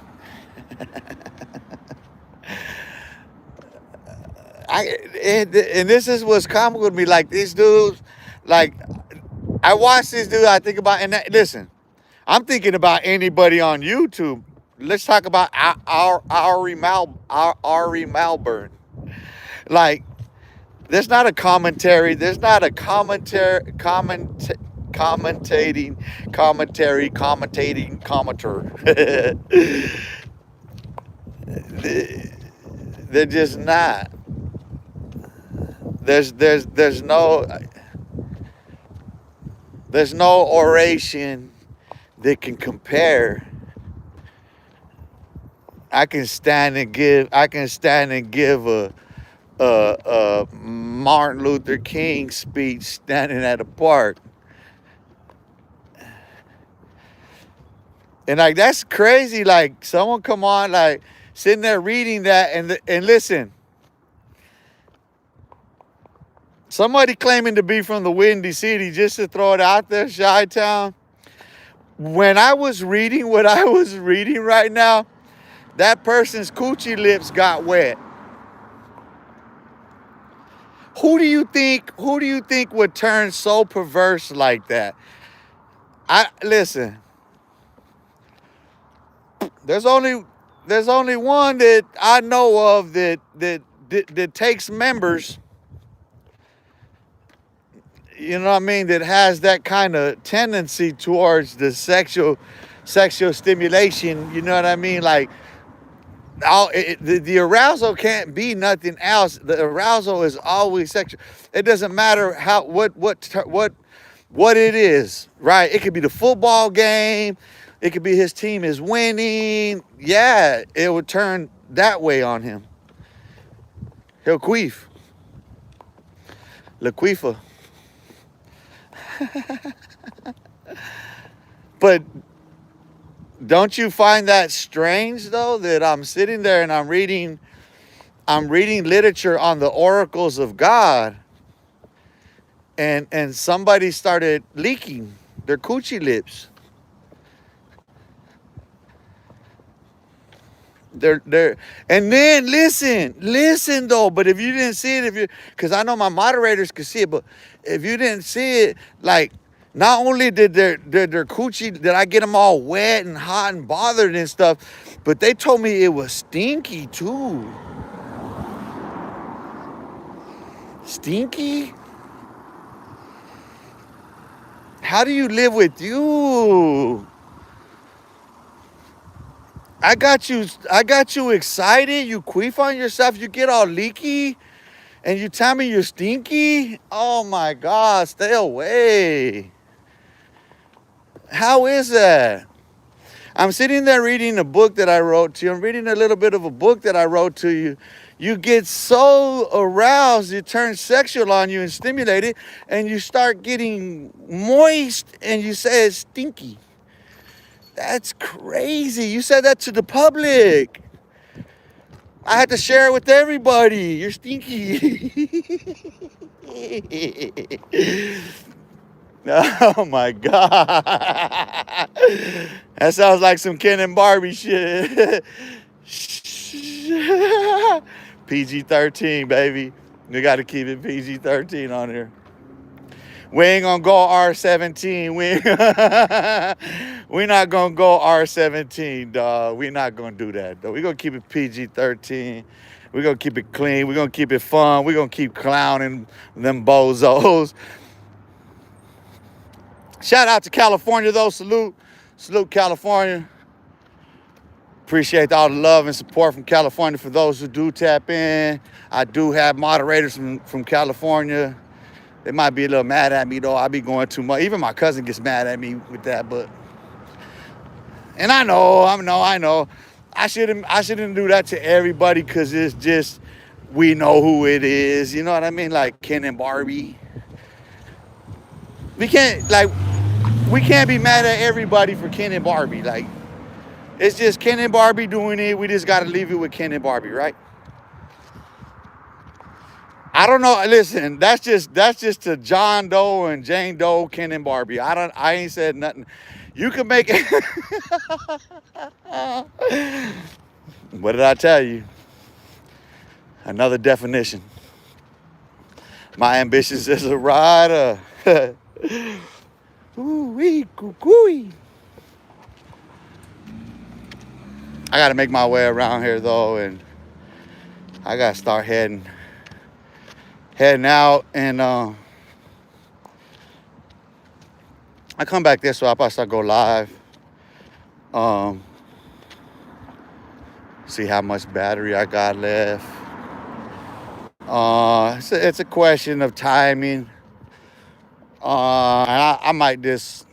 And this is what's comical to me. Like these dudes, like I watch this dude. I think about listen. I'm thinking about anybody on YouTube. Let's talk about Ari Malburn. Like, there's not a commentary. There's not a commentating commenter. They're just not. There's no oration that can compare. I can stand and give a Martin Luther King speech standing at a park. And like that's crazy. Like someone come on, like sitting there reading that and listen. Somebody claiming to be from the Windy City, just to throw it out there, Chi-Town. When I was reading what I was reading right now, that person's coochie lips got wet. Who do you think would turn so perverse like that? Listen. There's only one that I know of that takes members. You know what I mean? That has that kind of tendency towards the sexual stimulation. You know what I mean? Like, the arousal can't be nothing else. The arousal is always sexual. It doesn't matter what it is, right? It could be the football game. It could be his team is winning. Yeah, it would turn that way on him. He'll queef. La queefa. But don't you find that strange though, that I'm sitting there and I'm reading literature on the oracles of God, and somebody started leaking their coochie lips. They're and then listen though, but if you didn't see it, because I know my moderators could see it, but if you didn't see it, like not only did their coochie, did I get them all wet and hot and bothered and stuff, but they told me it was stinky too. Stinky? How do you live with you? I got you excited. You queef on yourself. You get all leaky, and you tell me you're stinky. Oh my God, stay away. How is that? I'm sitting there reading a book that I wrote to you. I'm reading a little bit of a book that I wrote to you. You get so aroused, it turns sexual on you and stimulated, and you start getting moist, and you say it's stinky. That's crazy. You said that to the public. I had to share it with everybody. You're stinky. Oh my God. That sounds like some Ken and Barbie shit. PG-13, baby. We got to keep it PG-13 on here. We ain't gonna go R17. We not gonna go R17, dog. We not gonna do that, though. We gonna keep it PG-13. We gonna keep it clean. We gonna keep it fun. We gonna keep clowning them bozos. Shout out to California, though. Salute California. Appreciate all the love and support from California for those who do tap in. I do have moderators from California. They might be a little mad at me, though. I be going too much. Even my cousin gets mad at me with that, but... And I know. I shouldn't do that to everybody, because it's just, we know who it is. You know what I mean? Like Ken and Barbie. We can't be mad at everybody for Ken and Barbie. Like, it's just Ken and Barbie doing it. We just got to leave it with Ken and Barbie, right? I don't know. Listen, that's just to John Doe and Jane Doe, Ken and Barbie. I ain't said nothing. You can make it. What did I tell you? Another definition. My ambitions as a rider. Ooh-wee, coo-coo-wee. I got to make my way around here, though, and I got to start heading out, and I come back this way. I'll probably start go live. See how much battery I got left. It's a question of timing. And I might just,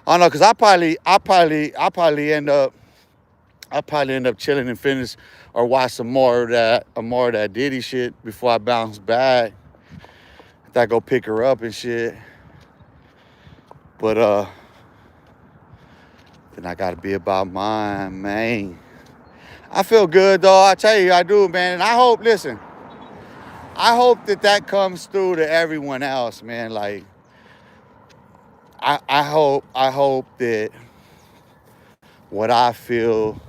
I don't know, because I'll probably end up chilling and finish or watch some more of that Diddy shit before I bounce back. I go pick her up and shit. But then I gotta be about mine, man. I feel good, though. I tell you, I do, man. And I hope that comes through to everyone else, man. Like, I hope that what I feel,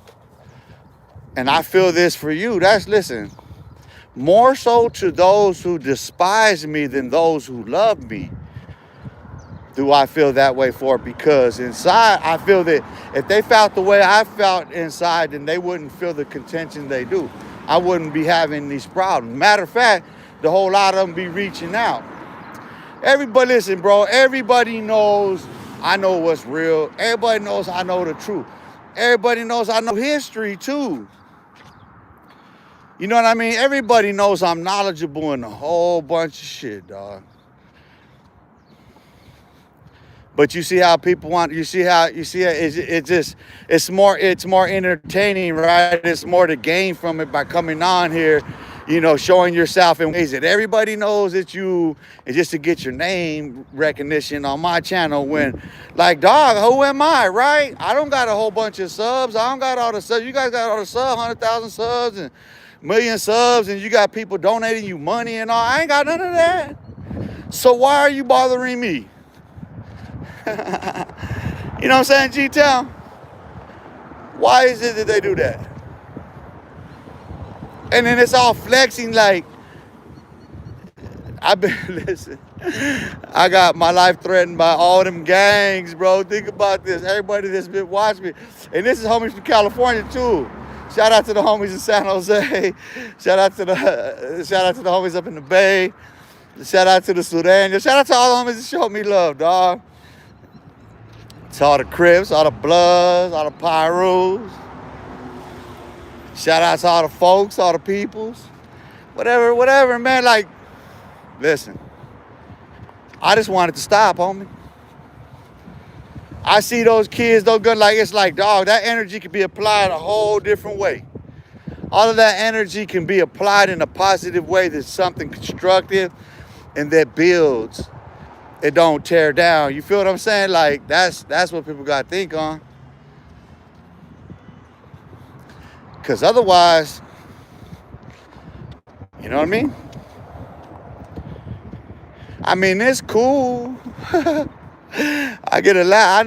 and I feel this for you, listen, more so to those who despise me than those who love me, do I feel that way for, because inside I feel that if they felt the way I felt inside, then they wouldn't feel the contention they do. I wouldn't be having these problems. Matter of fact, the whole lot of them be reaching out. Everybody, listen, bro, everybody knows I know what's real. Everybody knows I know the truth. Everybody knows I know history, too. You know what I mean? Everybody knows I'm knowledgeable in a whole bunch of shit, dog. But you see how people want, it's more entertaining, right? It's more to gain from it by coming on here, you know, showing yourself in ways that everybody knows it's you, and just to get your name recognition on my channel when, like, dog, who am I, right? I don't got a whole bunch of subs. I don't got all the subs. You guys got all the subs, 100,000 subs and million subs, and you got people donating you money and all. I ain't got none of that. So why are you bothering me? You know what I'm saying, G-Town? Why is it that they do that? And then it's all flexing like, listen, I got my life threatened by all them gangs, bro. Think about this. Everybody that's been watching me. And this is homies from California, too. Shout out to the homies in San Jose. Shout out to the homies up in the Bay. Shout out to the Sudan. Shout out to all the homies that showed me love, dog. To all the Crips, all the Bloods, all the Pyrus. Shout out to all the folks, all the peoples. Whatever, man. Like, listen. I just wanted to stop, homie. I see those kids, those guns, like, it's like, dog, that energy could be applied a whole different way. All of that energy can be applied in a positive way. That's something constructive and that builds. It don't tear down. You feel what I'm saying? Like that's what people got to think on. Because otherwise, you know what I mean? I mean, it's cool. I get a lot.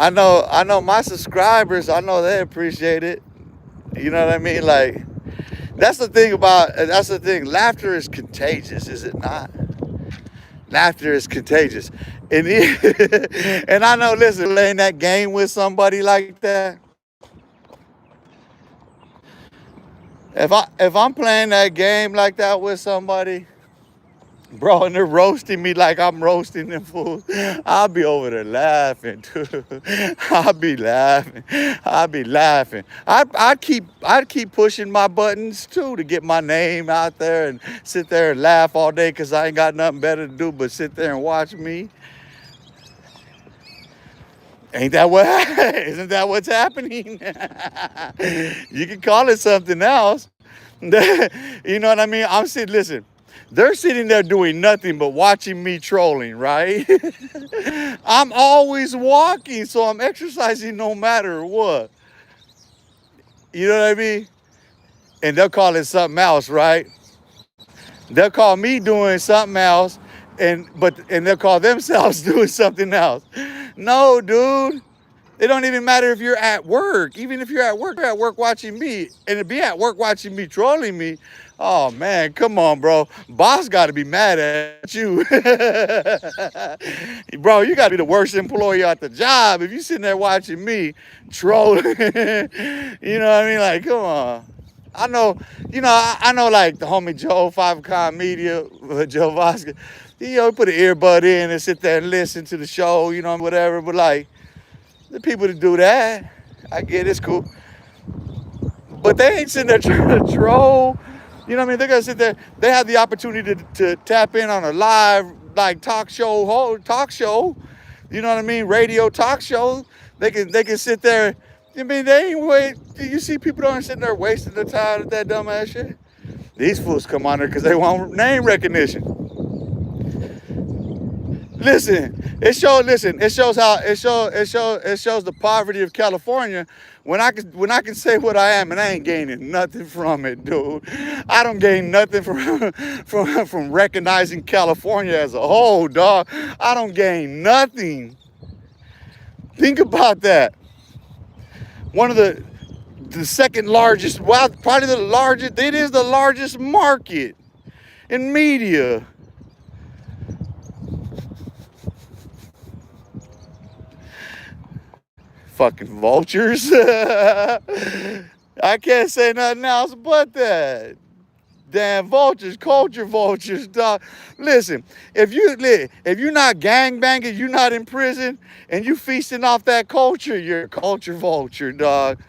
I know my subscribers, I know they appreciate it. You know what I mean? Like, that's the thing. Laughter is contagious, is it not? Laughter is contagious. And, and I know, listen, playing that game with somebody like that, if I'm playing that game like that with somebody, bro, and they're roasting me like I'm roasting them fools, I'll be over there laughing, too. I'll be laughing. I'd keep pushing my buttons, too, to get my name out there and sit there and laugh all day because I ain't got nothing better to do but sit there and watch me. Ain't that what? Isn't that what's happening? You can call it something else. You know what I mean? Listen, they're sitting there doing nothing but watching me trolling, right? I'm always walking, so I'm exercising no matter what. You know what I mean? And they'll call it something else, right? They'll call me doing something else, and they'll call themselves doing something else. No, dude. It don't even matter if you're at work. Even if you're at work watching me, and to be at work watching me trolling me, oh man, come on, bro. Boss got to be mad at you. Bro, you got to be the worst employee at the job if you sitting there watching me trolling. You know what I mean? Like, come on. I know, I know like the homie Joe, 5 Media, Joe Vasquez, put an earbud in and sit there and listen to the show, whatever. But like, the people that do that, I get it's cool. But they ain't sitting there trying to troll. You know what I mean? They're going to sit there. They have the opportunity to tap in on a live, like, talk show. You know what I mean? Radio talk show. They can sit there. I mean, they ain't wait. You see people don't sitting there wasting their time with that dumbass shit. These fools come on there because they want name recognition. Listen, it shows the poverty of California when I can say what I am and I ain't gaining nothing from it, dude. I don't gain nothing from recognizing California as a whole, dog. I don't gain nothing. Think about that. One of the second largest, well, probably the largest. It is the largest market in media. Fucking vultures. I can't say nothing else but that. Damn vultures, culture vultures, dog. Listen, if you're not gangbanging, you're not in prison, and you feasting off that culture, you're a culture vulture, dog.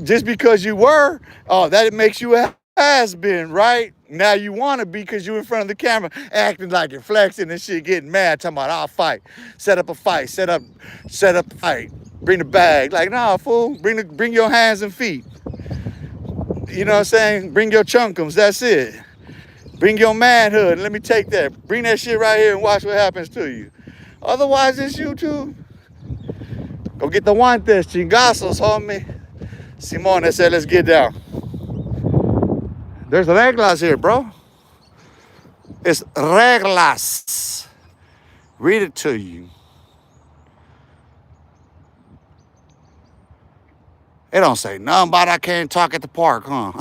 Just because you were, that makes you a has-been, right? Now you want to be because you in front of the camera acting like you're flexing and shit, getting mad, talking about, I'll fight. Set up a fight. Set up a fight. Bring the bag. Like, nah, fool. Bring your hands and feet. You know what I'm saying? Bring your chunkums. That's it. Bring your manhood. And let me take that. Bring that shit right here and watch what happens to you. Otherwise, it's you too. Go get the guantes, chingazos, homie. Simone said, let's get down. There's reglas here, bro. It's reglas. Read it to you. It don't say nothing about I can't talk at the park, huh?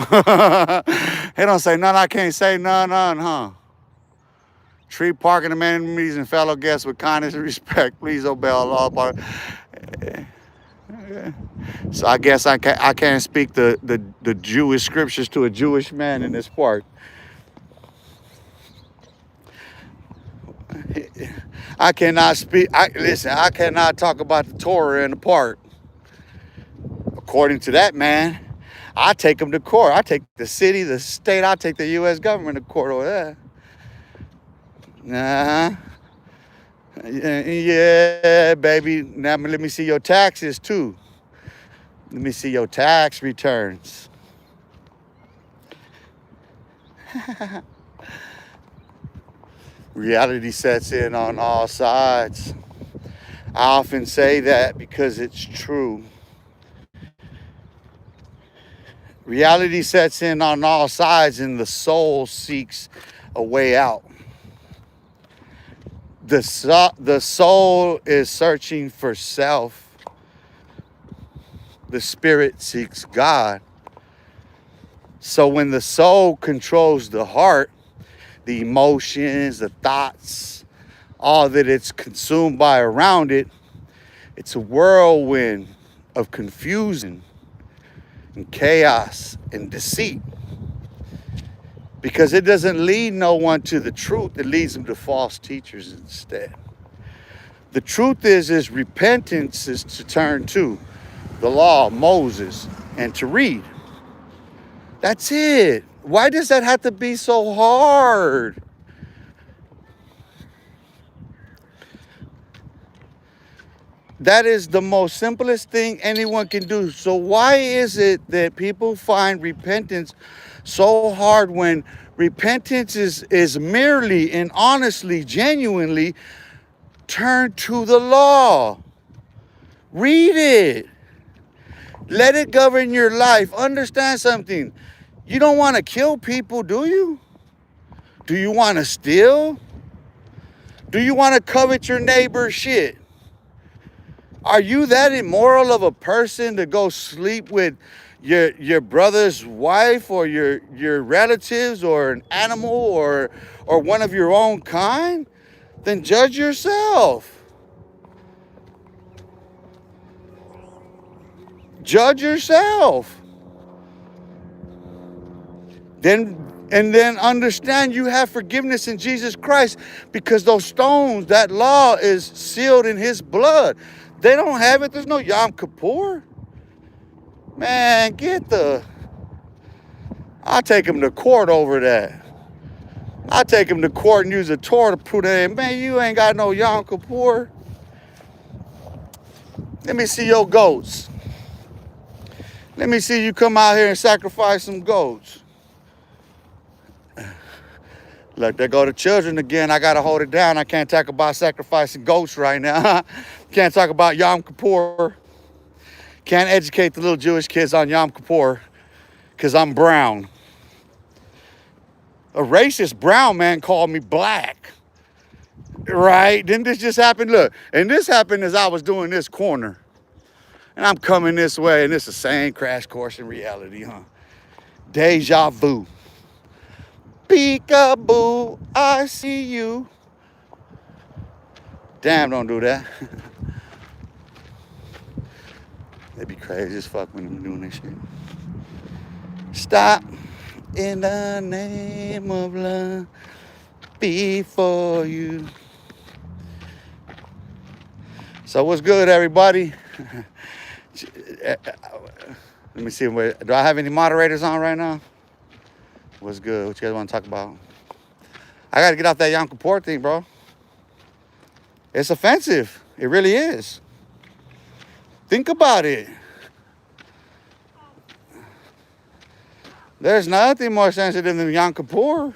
It don't say nothing I can't say none, huh? Treat parking amenities and fellow guests with kindness and respect. Please obey all law. So I guess I can't speak the Jewish scriptures to a Jewish man in this park. I cannot speak. I cannot talk about the Torah in the park. According to that man, I take him to court. I take the city, the state, I take the U.S. government to court over that. Yeah, baby. Now let me see your taxes too. Let me see your tax returns. Reality sets in on all sides. I often say that because it's true. Reality sets in on all sides and the soul seeks a way out. The soul is searching for self. The spirit seeks God. So when the soul controls the heart, the emotions, the thoughts, all that it's consumed by around it, it's a whirlwind of confusion and chaos and deceit. Because it doesn't lead no one to the truth, it leads them to false teachers instead. The truth is repentance is to turn to the law, Moses, and to read. That's it. Why does that have to be so hard? That is the most simplest thing anyone can do. So why is it that people find repentance so hard when repentance is merely and honestly, genuinely turn to the law? Read it. Let it govern your life. Understand something. You don't want to kill people, do you? Do you want to steal? Do you want to covet your neighbor's shit? Are you that immoral of a person to go sleep with your brother's wife or your relatives or an animal or one of your own kind? Then judge yourself. Judge yourself. Then understand you have forgiveness in Jesus Christ, because those stones, that law is sealed in his blood. They don't have it. There's no Yom Kippur. Man, I'll take him to court over that. I'll take him to court and use a Torah to prove that, man, you ain't got no Yom Kippur. Let me see your goats. Let me see you come out here and sacrifice some goats. Look, there go the children again. I got to hold it down. I can't talk about sacrificing goats right now. Can't talk about Yom Kippur. Can't educate the little Jewish kids on Yom Kippur because I'm brown. A racist brown man called me black. Right? Didn't this just happen? Look, and this happened as I was doing this corner. And I'm coming this way, and it's the same crash course in reality, huh? Deja vu. Peekaboo, I see you. Damn, don't do that. It'd be crazy as fuck when I'm doing this shit. Stop in the name of love before you. So what's good, everybody? Let me see. Do I have any moderators on right now? What's good? What you guys want to talk about? I got to get off that Yom Kippur thing, bro. It's offensive. It really is. Think about it. There's nothing more sensitive than Yom Kippur.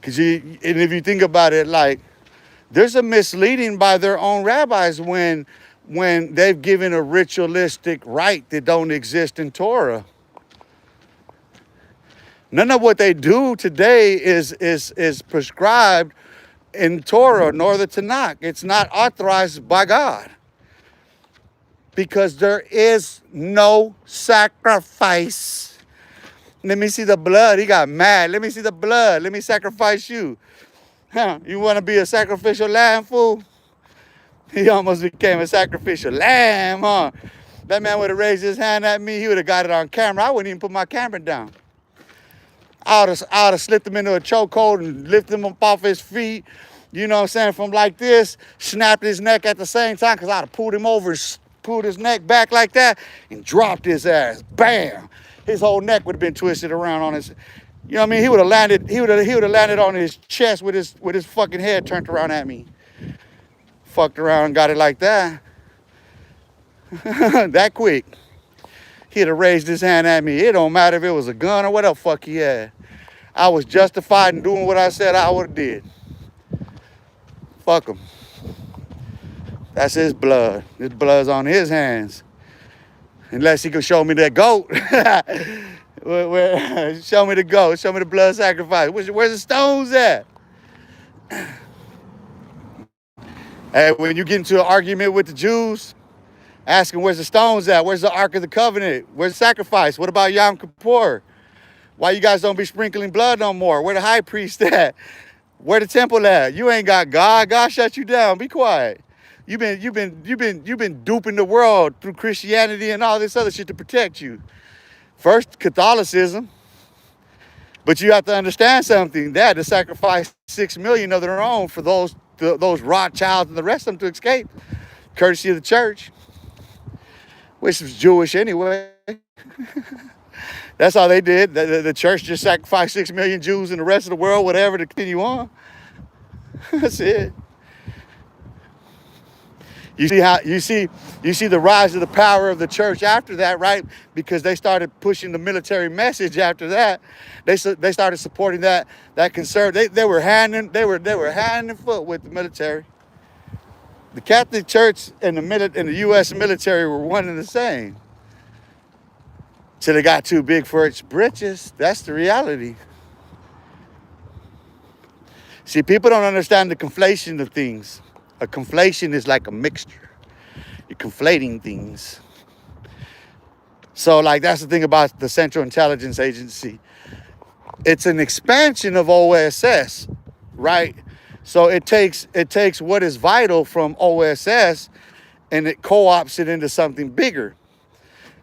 And if you think about it, like, there's a misleading by their own rabbis when they've given a ritualistic rite that don't exist in Torah. None of what they do today is prescribed in Torah nor the Tanakh. It's not authorized by God. Because there is no sacrifice. Let me see the blood. He got mad. Let me see the blood. Let me sacrifice you. Huh? You want to be a sacrificial lamb, fool? He almost became a sacrificial lamb, huh? That man would have raised his hand at me. He would have got it on camera. I wouldn't even put my camera down. I would have slipped him into a chokehold and lifted him up off his feet. You know what I'm saying? From like this, snapped his neck at the same time, because I'd have pulled him over, pulled his neck back like that, and dropped his ass. Bam! His whole neck would have been twisted around on his. You know what I mean? He would have landed. He would have landed on his chest with his fucking head turned around at me. fucked around and got it like that, that quick, he'd have raised his hand at me. It don't matter if it was a gun or what the fuck he had. I was justified in doing what I said I would have did. Fuck him. That's his blood. His blood's on his hands. Unless he could show me that goat. Show me the goat. Show me the blood sacrifice. Where's the stones at? Hey, when you get into an argument with the Jews, asking where's the stones at? Where's the Ark of the Covenant? Where's the sacrifice? What about Yom Kippur? Why you guys don't be sprinkling blood no more? Where the high priest at? Where the temple at? You ain't got God. God shut you down. Be quiet. You've been duping the world through Christianity and all this other shit to protect you. First, Catholicism. But you have to understand something. That to sacrifice 6 million of their own for those Rothschilds and the rest of them to escape, courtesy of the church, which was Jewish anyway. That's all they did. The church just sacrificed 6 million Jews and the rest of the world, whatever, to continue on. That's it. You see the rise of the power of the church after that, right? Because they started pushing the military message after that. They started supporting that conservative. They were hand and foot with the military. The Catholic Church and the U.S. military were one and the same. Till they got too big for its britches. That's the reality. See, people don't understand the conflation of things. A conflation is like a mixture. You're conflating things. So, like, that's the thing about the Central Intelligence Agency. It's an expansion of OSS, right? So it takes what is vital from OSS and it co-opts it into something bigger.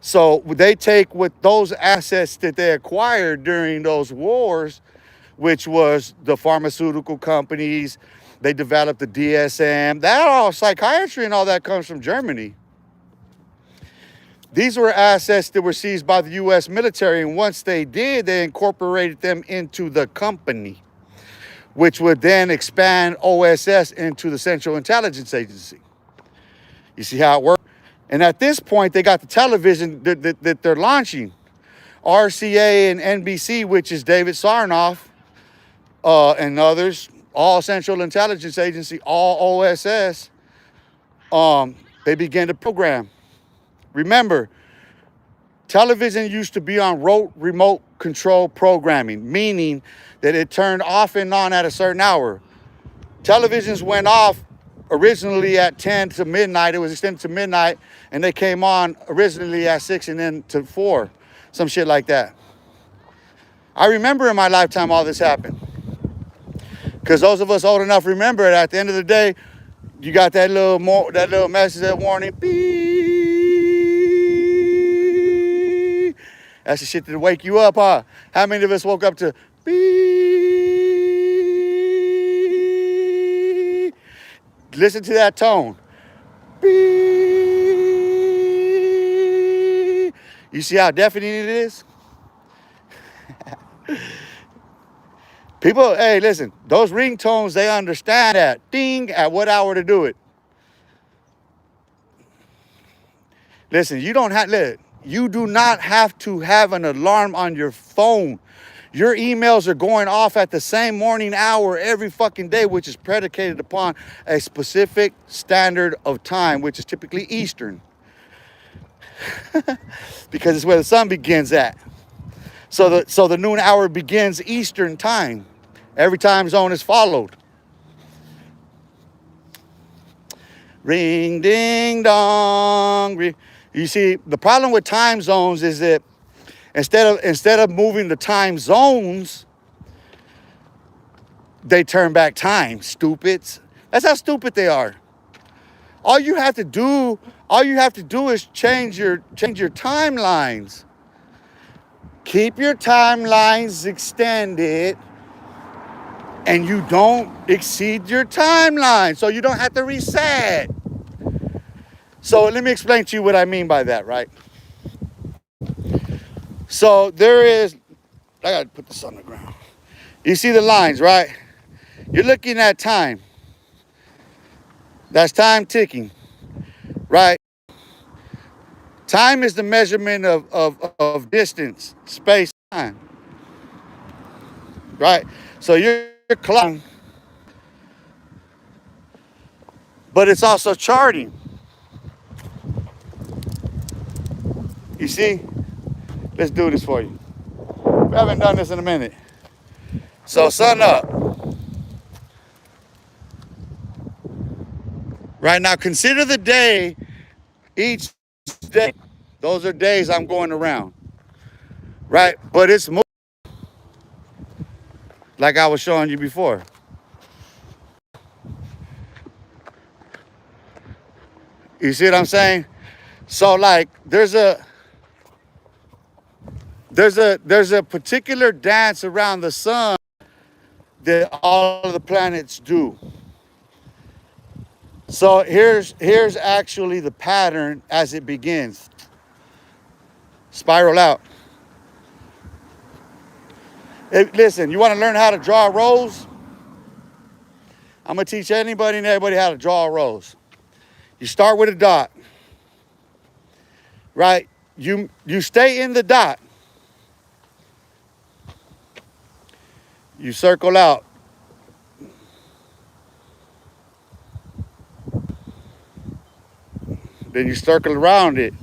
So they take with those assets that they acquired during those wars, which was the pharmaceutical companies. They developed the DSM. That all psychiatry and all that comes from Germany. These were assets that were seized by the U.S. military, and once they did, they incorporated them into the company, which would then expand OSS into the Central Intelligence Agency. You see how it works? And at this point, they got the television that they're launching. RCA and NBC, which is David Sarnoff and others, all Central Intelligence Agency, all OSS, they began to program. Remember, television used to be on remote control programming, meaning that it turned off and on at a certain hour. Televisions went off originally at 10 to midnight. It was extended to midnight, and they came on originally at 6 and then to 4, some shit like that. I remember in my lifetime all this happened. Because those of us old enough remember it. At the end of the day, you got that little message, that warning. Beep. That's the shit that wake you up, huh? How many of us woke up to beep? Listen to that tone. Beep. You see how deafening it is? People, hey, listen, those ringtones, they understand that. Ding, at what hour to do it. Listen, you do not have to have an alarm on your phone. Your emails are going off at the same morning hour every fucking day, which is predicated upon a specific standard of time, which is typically Eastern. Because it's where the sun begins at. So the noon hour begins Eastern time. Every time zone is followed. Ring, ding, dong. You see, the problem with time zones is that instead of moving the time zones, they turn back time. Stupids. That's how stupid they are. All you have to do is change your timelines. Keep your timelines extended, and you don't exceed your timeline, so you don't have to reset. So let me explain to you what I mean by that, right? So I gotta put this on the ground. You see the lines, right? You're looking at time. That's time ticking, right? Time is the measurement of distance, space, time, right? So you're clocking, but it's also charting. You see? Let's do this for you. We haven't done this in a minute. So sun up. Right now, consider the day each day. Those are days I'm going around. Right? But it's moving like I was showing you before. You see what I'm saying? So like there's a particular dance around the sun that all of the planets do. So here's actually the pattern as it begins. Spiral out. Hey, listen, you want to learn how to draw a rose? I'm going to teach anybody and everybody how to draw a rose. You start with a dot. Right? You stay in the dot. You circle out. Then you circle around it.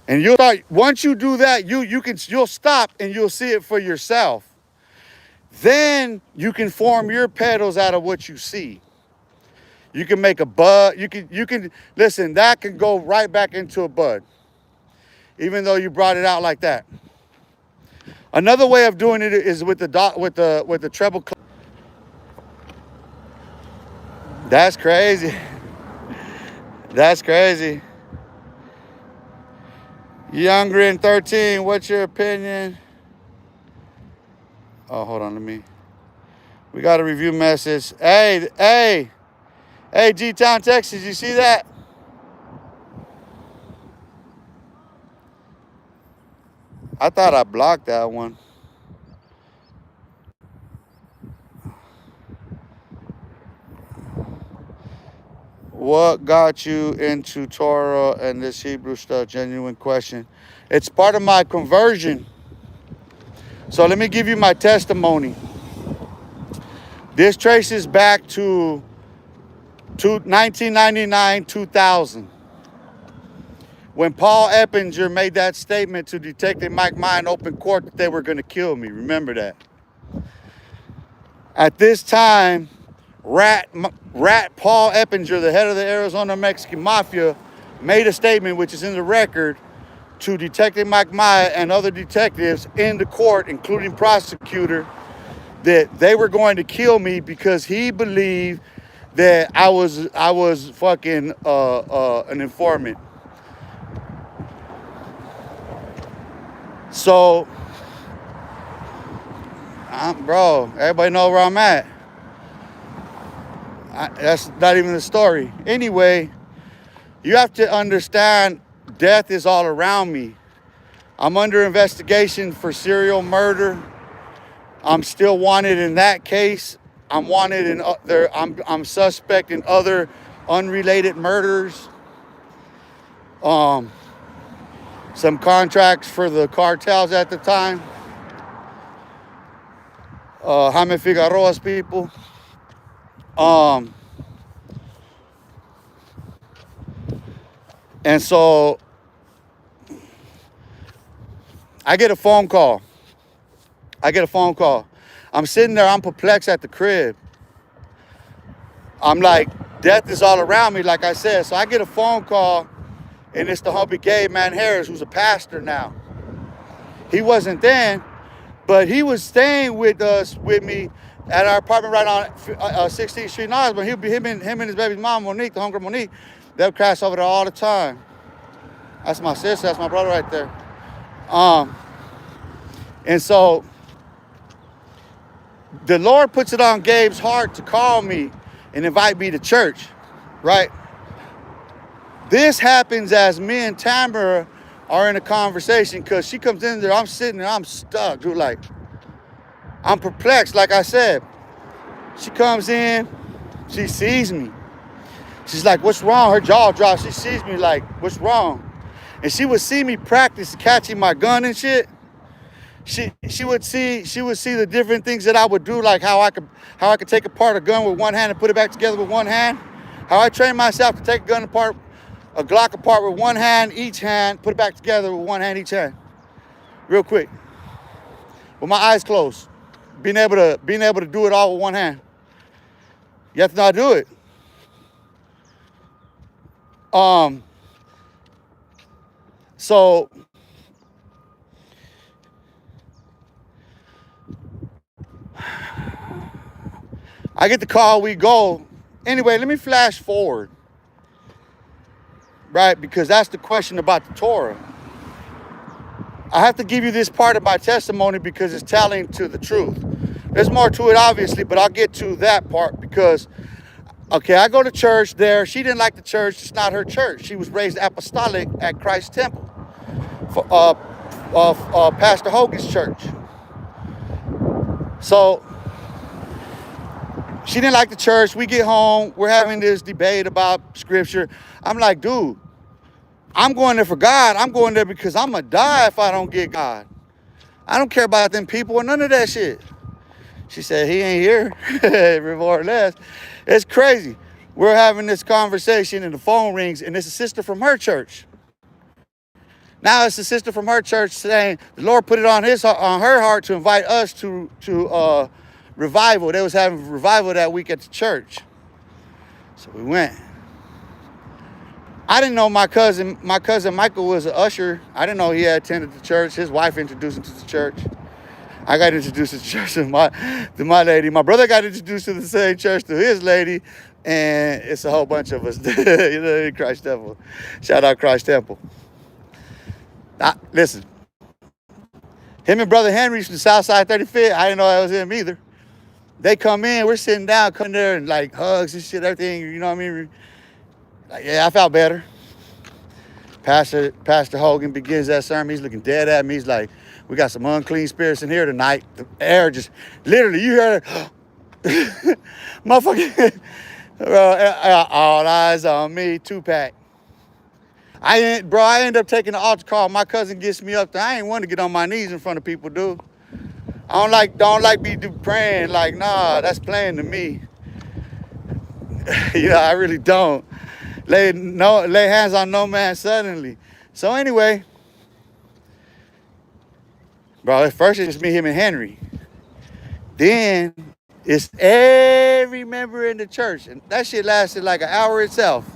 And you'll start, once you do that, you'll stop and you'll see it for yourself. Then you can form your petals out of what you see. You can make a bud. You can listen, that can go right back into a bud. Even though you brought it out like that. Another way of doing it is with the dot with the treble. That's crazy. That's crazy. Younger in 13, what's your opinion? Oh, hold on, we got a review message. Hey, G-Town, Texas, you see that? I thought I blocked that one. What got you into Torah and this Hebrew stuff? Genuine question. It's part of my conversion. So let me give you my testimony. This traces back to 1999, 2000. When Paul Eppinger made that statement to Detective Mike Meyer in open court that they were going to kill me. Remember that. At this time, Rat Paul Eppinger, the head of the Arizona Mexican Mafia, made a statement, which is in the record, to Detective Mike Meyer and other detectives in the court, including prosecutor, that they were going to kill me because he believed that I was fucking an informant. So, bro, everybody know where I'm at. That's not even the story. Anyway, you have to understand death is all around me. I'm under investigation for serial murder. I'm still wanted in that case. I'm wanted in other. I'm suspect in other unrelated murders. Some contracts for the cartels at the time. Jaime Figueroa's people. And so I get a phone call. I'm sitting there, I'm perplexed at the crib. I'm like, death is all around me, like I said. So I get a phone call, and it's the homie Gabe Man Harris, who's a pastor now. He wasn't then, but he was staying with me at our apartment right on 16th Street in Osborne. Him and his baby's mom, Monique, the homegirl Monique, they'll crash over there all the time. That's my sister, that's my brother right there. And so the Lord puts it on Gabe's heart to call me and invite me to church, right? This happens as me and Tamara are in a conversation, because she comes in there, I'm sitting there, I'm stuck, dude, like, I'm perplexed, like I said. She comes in, she sees me. She's like, what's wrong? Her jaw drops. She sees me like, what's wrong? And she would see me practice catching my gun and shit. She would see the different things that I would do, like how I could take apart a gun with one hand and put it back together with one hand. How I trained myself to take a Glock apart with one hand, each hand, put it back together with one hand, each hand. Real quick. With my eyes closed. Being able to do it all with one hand. You have to know how to do it. So I get the call, we go. Anyway, let me flash forward. Right? Because that's the question about the Torah. I have to give you this part of my testimony because it's telling to the truth. There's more to it, obviously, but I'll get to that part because, okay, I go to church there. She didn't like the church. It's not her church. She was raised apostolic at Christ's Temple, Pastor Hogan's church. So she didn't like the church. We get home. We're having this debate about scripture. I'm like, dude, I'm going there for God. I'm going there because I'm going to die if I don't get God. I don't care about them people or none of that shit. She said, he ain't here, more or less. It's crazy. We're having this conversation and the phone rings and it's a sister from her church. Now it's a sister from her church saying the Lord put it on her heart to invite us to revival. They was having revival that week at the church. So we went. I didn't know my cousin Michael was an usher. I didn't know he had attended the church. His wife introduced him to the church. I got introduced to the church to my lady. My brother got introduced to the same church to his lady. And it's a whole bunch of us. You know, Christ Temple. Shout out Christ Temple. Listen. Him and Brother Henry from the Southside 35th, I didn't know that was him either. They come in, we're sitting down, come there and like hugs and shit, everything, you know what I mean? Like, yeah, I felt better. Pastor Hogan begins that sermon. He's looking dead at me. He's like, we got some unclean spirits in here tonight. The air just, literally, you heard it. Motherfucker. All eyes on me, 2-pack. I end up taking the altar call. My cousin gets me up there. I ain't want to get on my knees in front of people, dude. I don't like me praying. Like, nah, that's playing to me. You know, I really don't. Lay hands on no man suddenly. So anyway, bro, at first it's just me, him, and Henry. Then it's every member in the church. And that shit lasted like an hour itself.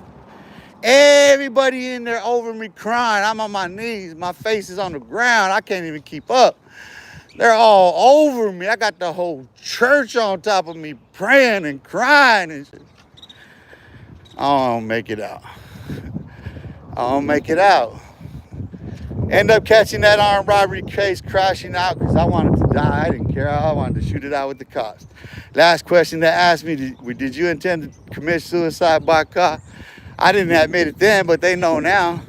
Everybody in there over me crying. I'm on my knees. My face is on the ground. I can't even keep up. They're all over me. I got the whole church on top of me praying and crying and shit. I don't make it out. End up catching that armed robbery case, crashing out because I wanted to die. I didn't care. I wanted to shoot it out with the cops. Last question they asked me, did you intend to commit suicide by car? I didn't admit it then, but they know now.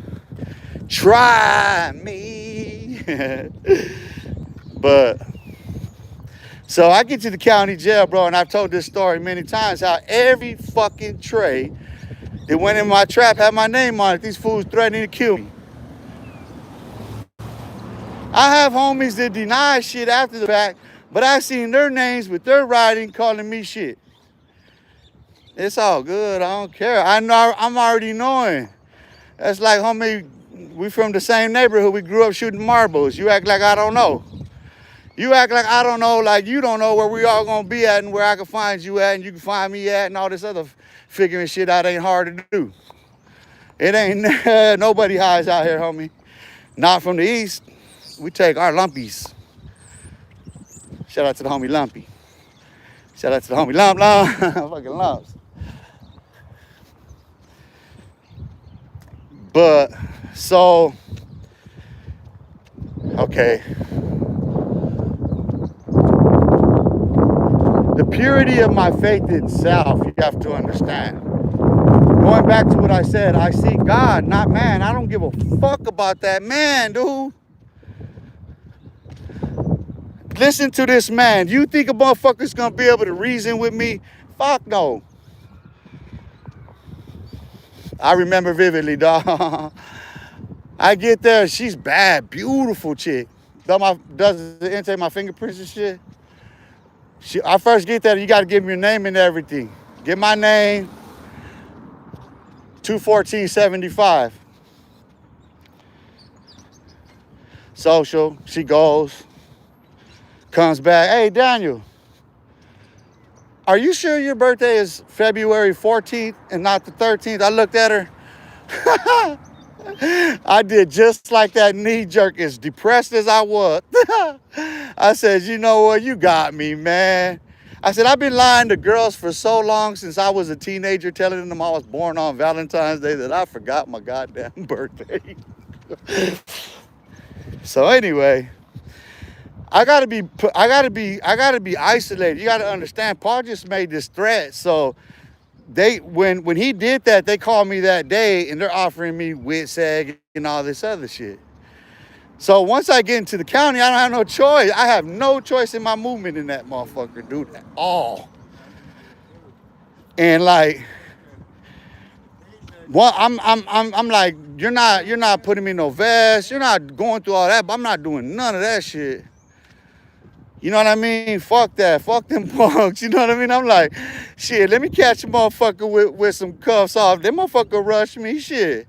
Try me. But, so I get to the county jail, bro, and I've told this story many times, how every fucking tray that went in my trap had my name on it. These fools threatening to kill me. I have homies that deny shit after the fact, but I seen their names with their writing calling me shit. It's all good. I don't care. I'm already knowing. That's like, homie, we from the same neighborhood. We grew up shooting marbles. You act like I don't know. You act like I don't know, like you don't know where we all gonna be at and where I can find you at and you can find me at and all this other figuring shit out ain't hard to do. It ain't, nobody hides out here, homie. Not from the east. We take our lumpies. Shout out to the homie Lumpy. Shout out to the homie Lump, fucking lumps. But, so, okay. The purity of my faith itself, you have to understand. Going back to what I said, I see God, not man. I don't give a fuck about that man, dude. Listen to this man. You think a motherfucker's gonna be able to reason with me? Fuck no. I remember vividly, dog. I get there, she's bad, beautiful chick. Does the intake my fingerprints and shit. I first get there, you got to give me your name and everything. Get my name, 21475. Social, she goes, comes back. Hey, Daniel, are you sure your birthday is February 14th and not the 13th? I looked at her. I did just like that knee jerk, as depressed as I was. I said, you know what? You got me, man. I said, I've been lying to girls for so long since I was a teenager, telling them I was born on Valentine's Day that I forgot my goddamn birthday. So anyway, I gotta be isolated. You gotta understand, Paul just made this threat. So when he did that, they called me that day and they're offering me WITSEG and all this other shit. So once I get into the county, I don't have no choice. I have no choice in my movement in that motherfucker, dude, at all. And like, well, I'm like, you're not putting me in no vest. You're not going through all that. But I'm not doing none of that shit. You know what I mean? Fuck that. Fuck them punks. You know what I mean? I'm like, shit, let me catch a motherfucker with some cuffs off. That motherfucker rush me, shit.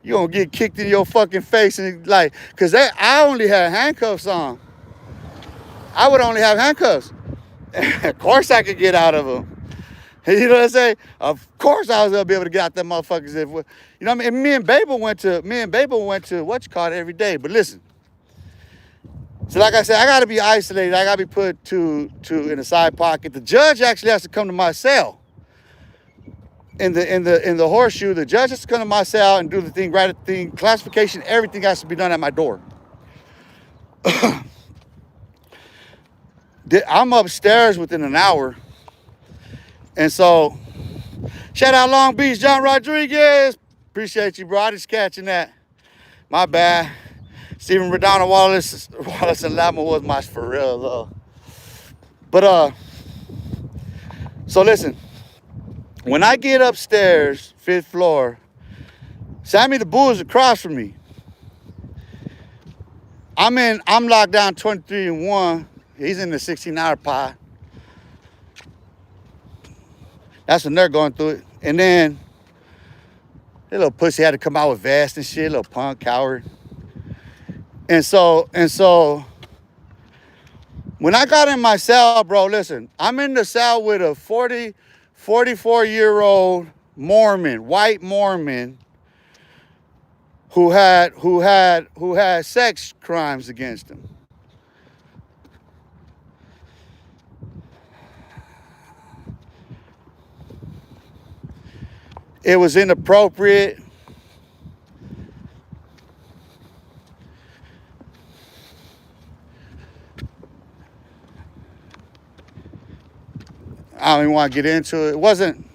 You gonna get kicked in your fucking face and like, cause I only had handcuffs on. I would only have handcuffs. Of course I could get out of them. You know what I'm saying? Of course I was gonna be able to get out them motherfuckers if, you know what I mean? And me and Babel went to what you call it every day. But listen. So like I said, I gotta be isolated. I gotta be put in a side pocket. The judge actually has to come to my cell. In the horseshoe, the judge has to come to my cell and do the thing, write the thing, classification, everything has to be done at my door. I'm upstairs within an hour. And so, shout out Long Beach, John Rodriguez. Appreciate you, bro. I just catching that. My bad. Stephen Redondo Wallace and Lama was my for real, though. But, so listen. When I get upstairs, 5th floor, Sammy the Bull is across from me. I'm locked down 23-1. He's in the 16-hour pod. That's when they're going through it. And then, that little pussy had to come out with vest and shit, little punk, coward. And so, when I got in my cell, bro, listen, I'm in the cell with a 44-year-old Mormon, white Mormon, who had sex crimes against him. It was inappropriate. I don't even want to get into it. It wasn't.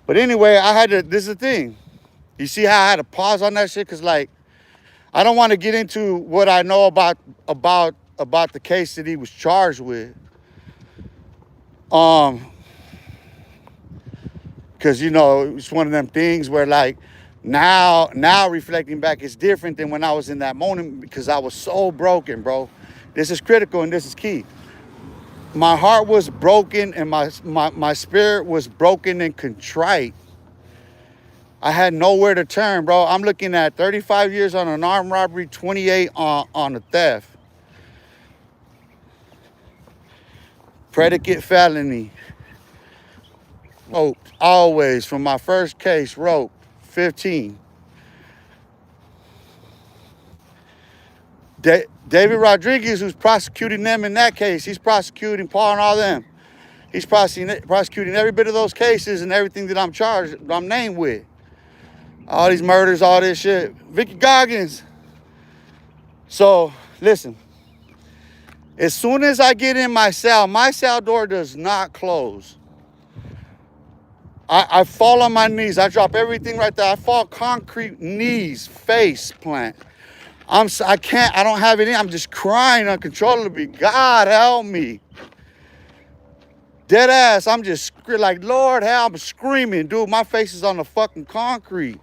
But anyway, this is the thing. You see how I had to pause on that shit? Because, like, I don't want to get into what I know about the case that he was charged with. Because, you know, it's one of them things where, like, now reflecting back, it's different than when I was in that moment because I was so broken, bro. This is critical and this is key. My heart was broken and my spirit was broken and contrite. I had nowhere to turn, bro. I'm looking at 35 years on an armed robbery, 28 on a theft. Predicate felony. Roped, always, from my first case, roped, 15. David Rodriguez, who's prosecuting them in that case, he's prosecuting Paul and all them. He's prosecuting every bit of those cases and everything that I'm named with. All these murders, all this shit. Vicky Goggins. So, listen. As soon as I get in my cell door does not close. I fall on my knees. I drop everything right there. I fall concrete knees, face plant. I don't have any. I'm just crying uncontrollably. God help me. Dead ass, I'm just like, Lord, how I'm screaming, dude. My face is on the fucking concrete.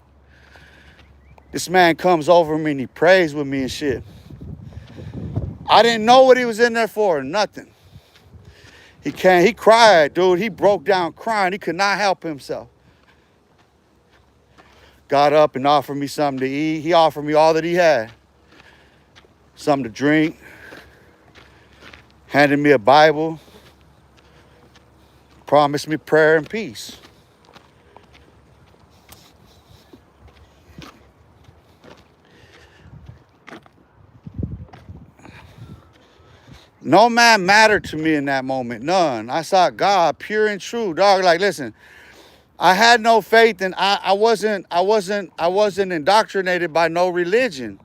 This man comes over me and he prays with me and shit. I didn't know what he was in there for, nothing. He cried, dude. He broke down crying. He could not help himself. Got up and offered me something to eat. He offered me all that he had. Something to drink. Handed me a Bible. Promised me prayer and peace. No man mattered to me in that moment. None. I saw God pure and true, dog. Like, listen, I had no faith, and I wasn't indoctrinated by no religion.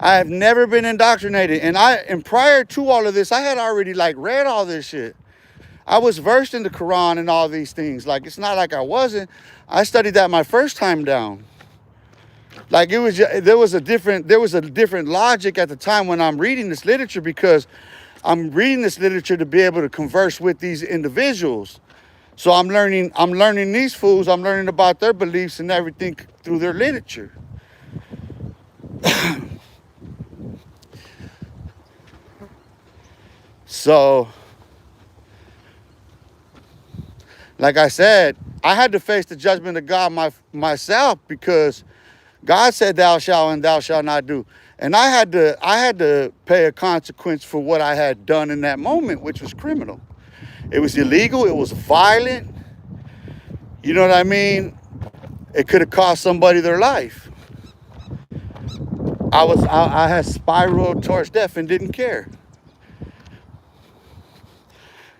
I have never been indoctrinated. And prior to all of this, I had already like read all this shit. I was versed in the Quran and all these things. Like, it's not like I wasn't. I studied that my first time down. Like, it was just, there was a different logic at the time when I'm reading this literature, because I'm reading this literature to be able to converse with these individuals. So I'm learning these fools, I'm learning about their beliefs and everything through their literature. So, like I said, I had to face the judgment of God myself, because God said, thou shalt and thou shalt not do. And I had to pay a consequence for what I had done in that moment, which was criminal. It was illegal. It was violent. You know what I mean? It could have cost somebody their life. I had spiraled towards death and didn't care.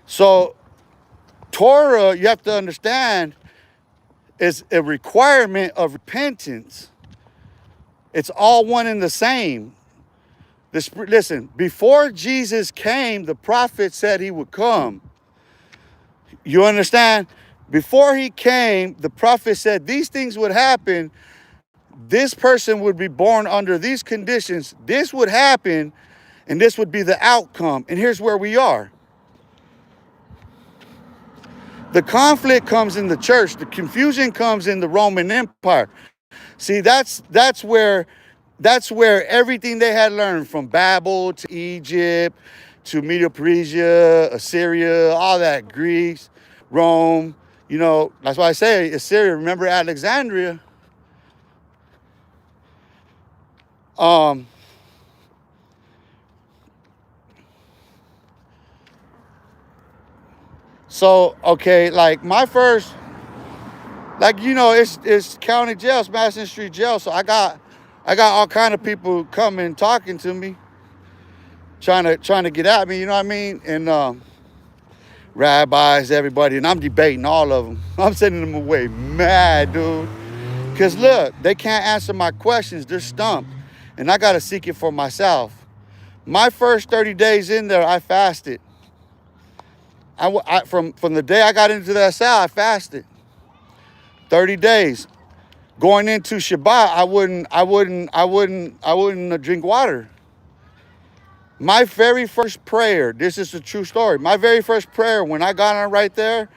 So Torah, you have to understand, is a requirement of repentance. It's all one and the same. Listen, before Jesus came, the prophet said he would come. You understand? Before he came, the prophet said these things would happen. This person would be born under these conditions. This would happen, and this would be the outcome. And here's where we are. The conflict comes in the church. The confusion comes in the Roman Empire. See, that's where everything they had learned, from Babel to Egypt to Medo-Persia, Assyria, all that, Greece, Rome, you know, that's why I say Assyria. Remember Alexandria? So, okay, like my first, like, you know, it's county jail, it's Madison Street Jail. So I got all kind of people coming, talking to me, trying to get at me, you know what I mean? And rabbis, everybody, and I'm debating all of them. I'm sending them away mad, dude. Because look, they can't answer my questions. They're stumped. And I got to seek it for myself. My first 30 days in there, I fasted. From the day I got into that cell, I fasted. 30 days. Going into Shabbat, I wouldn't drink water. My very first prayer, this is a true story. My very first prayer when I got on right there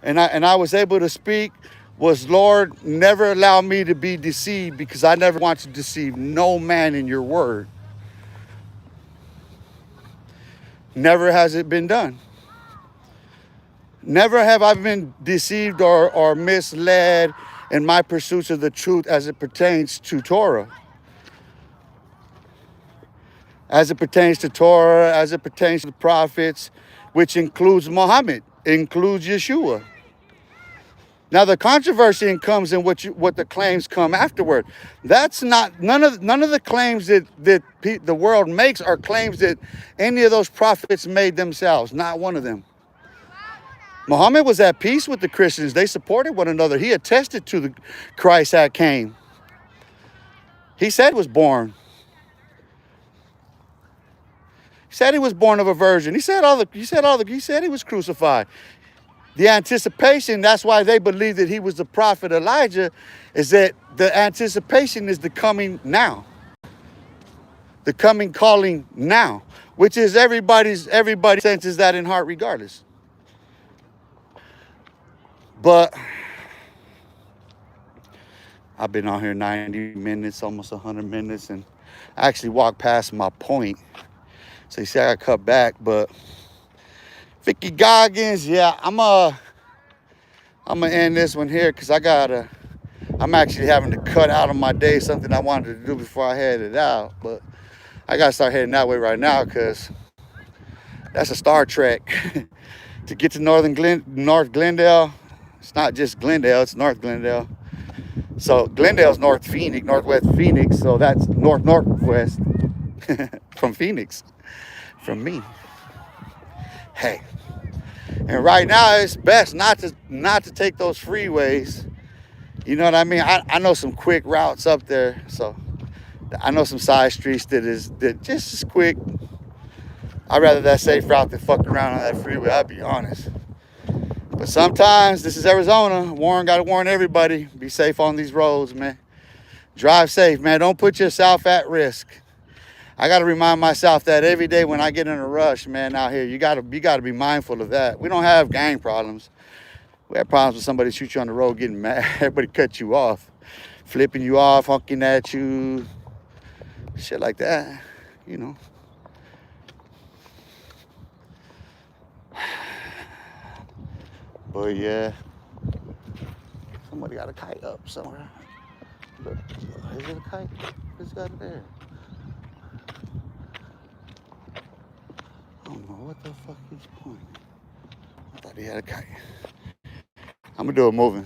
and I was able to speak was, Lord, never allow me to be deceived, because I never want to deceive no man in your word. Never has it been done. Never have I been deceived or misled in my pursuits of the truth as it pertains to Torah. As it pertains to Torah, as it pertains to the prophets, which includes Muhammad, includes Yeshua. Now the controversy comes in what the claims come afterward. That's not, none of the claims that the world makes are claims that any of those prophets made themselves. Not one of them. Muhammad was at peace with the Christians. They supported one another. He attested to the Christ that came. He said he was born. He said he was born of a virgin. He said he was crucified. The anticipation, that's why they believe that he was the prophet Elijah, is that the anticipation is the coming now. The coming calling now, which is everybody senses that in heart regardless. But I've been on here 90 minutes, almost 100 minutes, and I actually walked past my point. So you see I got cut back, but Vicky Goggins, yeah, I'm gonna end this one here because I'm actually having to cut out of my day something I wanted to do before I headed out, but I gotta start heading that way right now because that's a Star Trek. To get to North Glendale, it's not just Glendale, it's North Glendale. So Glendale's Northwest Phoenix, so that's Northwest from Phoenix, from me. Hey, and right now it's best not to take those freeways. You know what I mean? I know some quick routes up there, so I know some side streets that just as quick. I'd rather that safe route than fuck around on that freeway, I'll be honest. But sometimes, this is Arizona. Warren got to warn everybody. Be safe on these roads, man. Drive safe, man. Don't put yourself at risk. I got to remind myself that every day when I get in a rush, man, out here, you got to be mindful of that. We don't have gang problems. We have problems with somebody shoot you on the road getting mad. Everybody cut you off. Flipping you off, honking at you. Shit like that, you know. But yeah, somebody got a kite up somewhere. Look, is it a kite? Who's got it there? I don't know what the fuck he's pointing. I thought he had a kite. I'm gonna do it moving.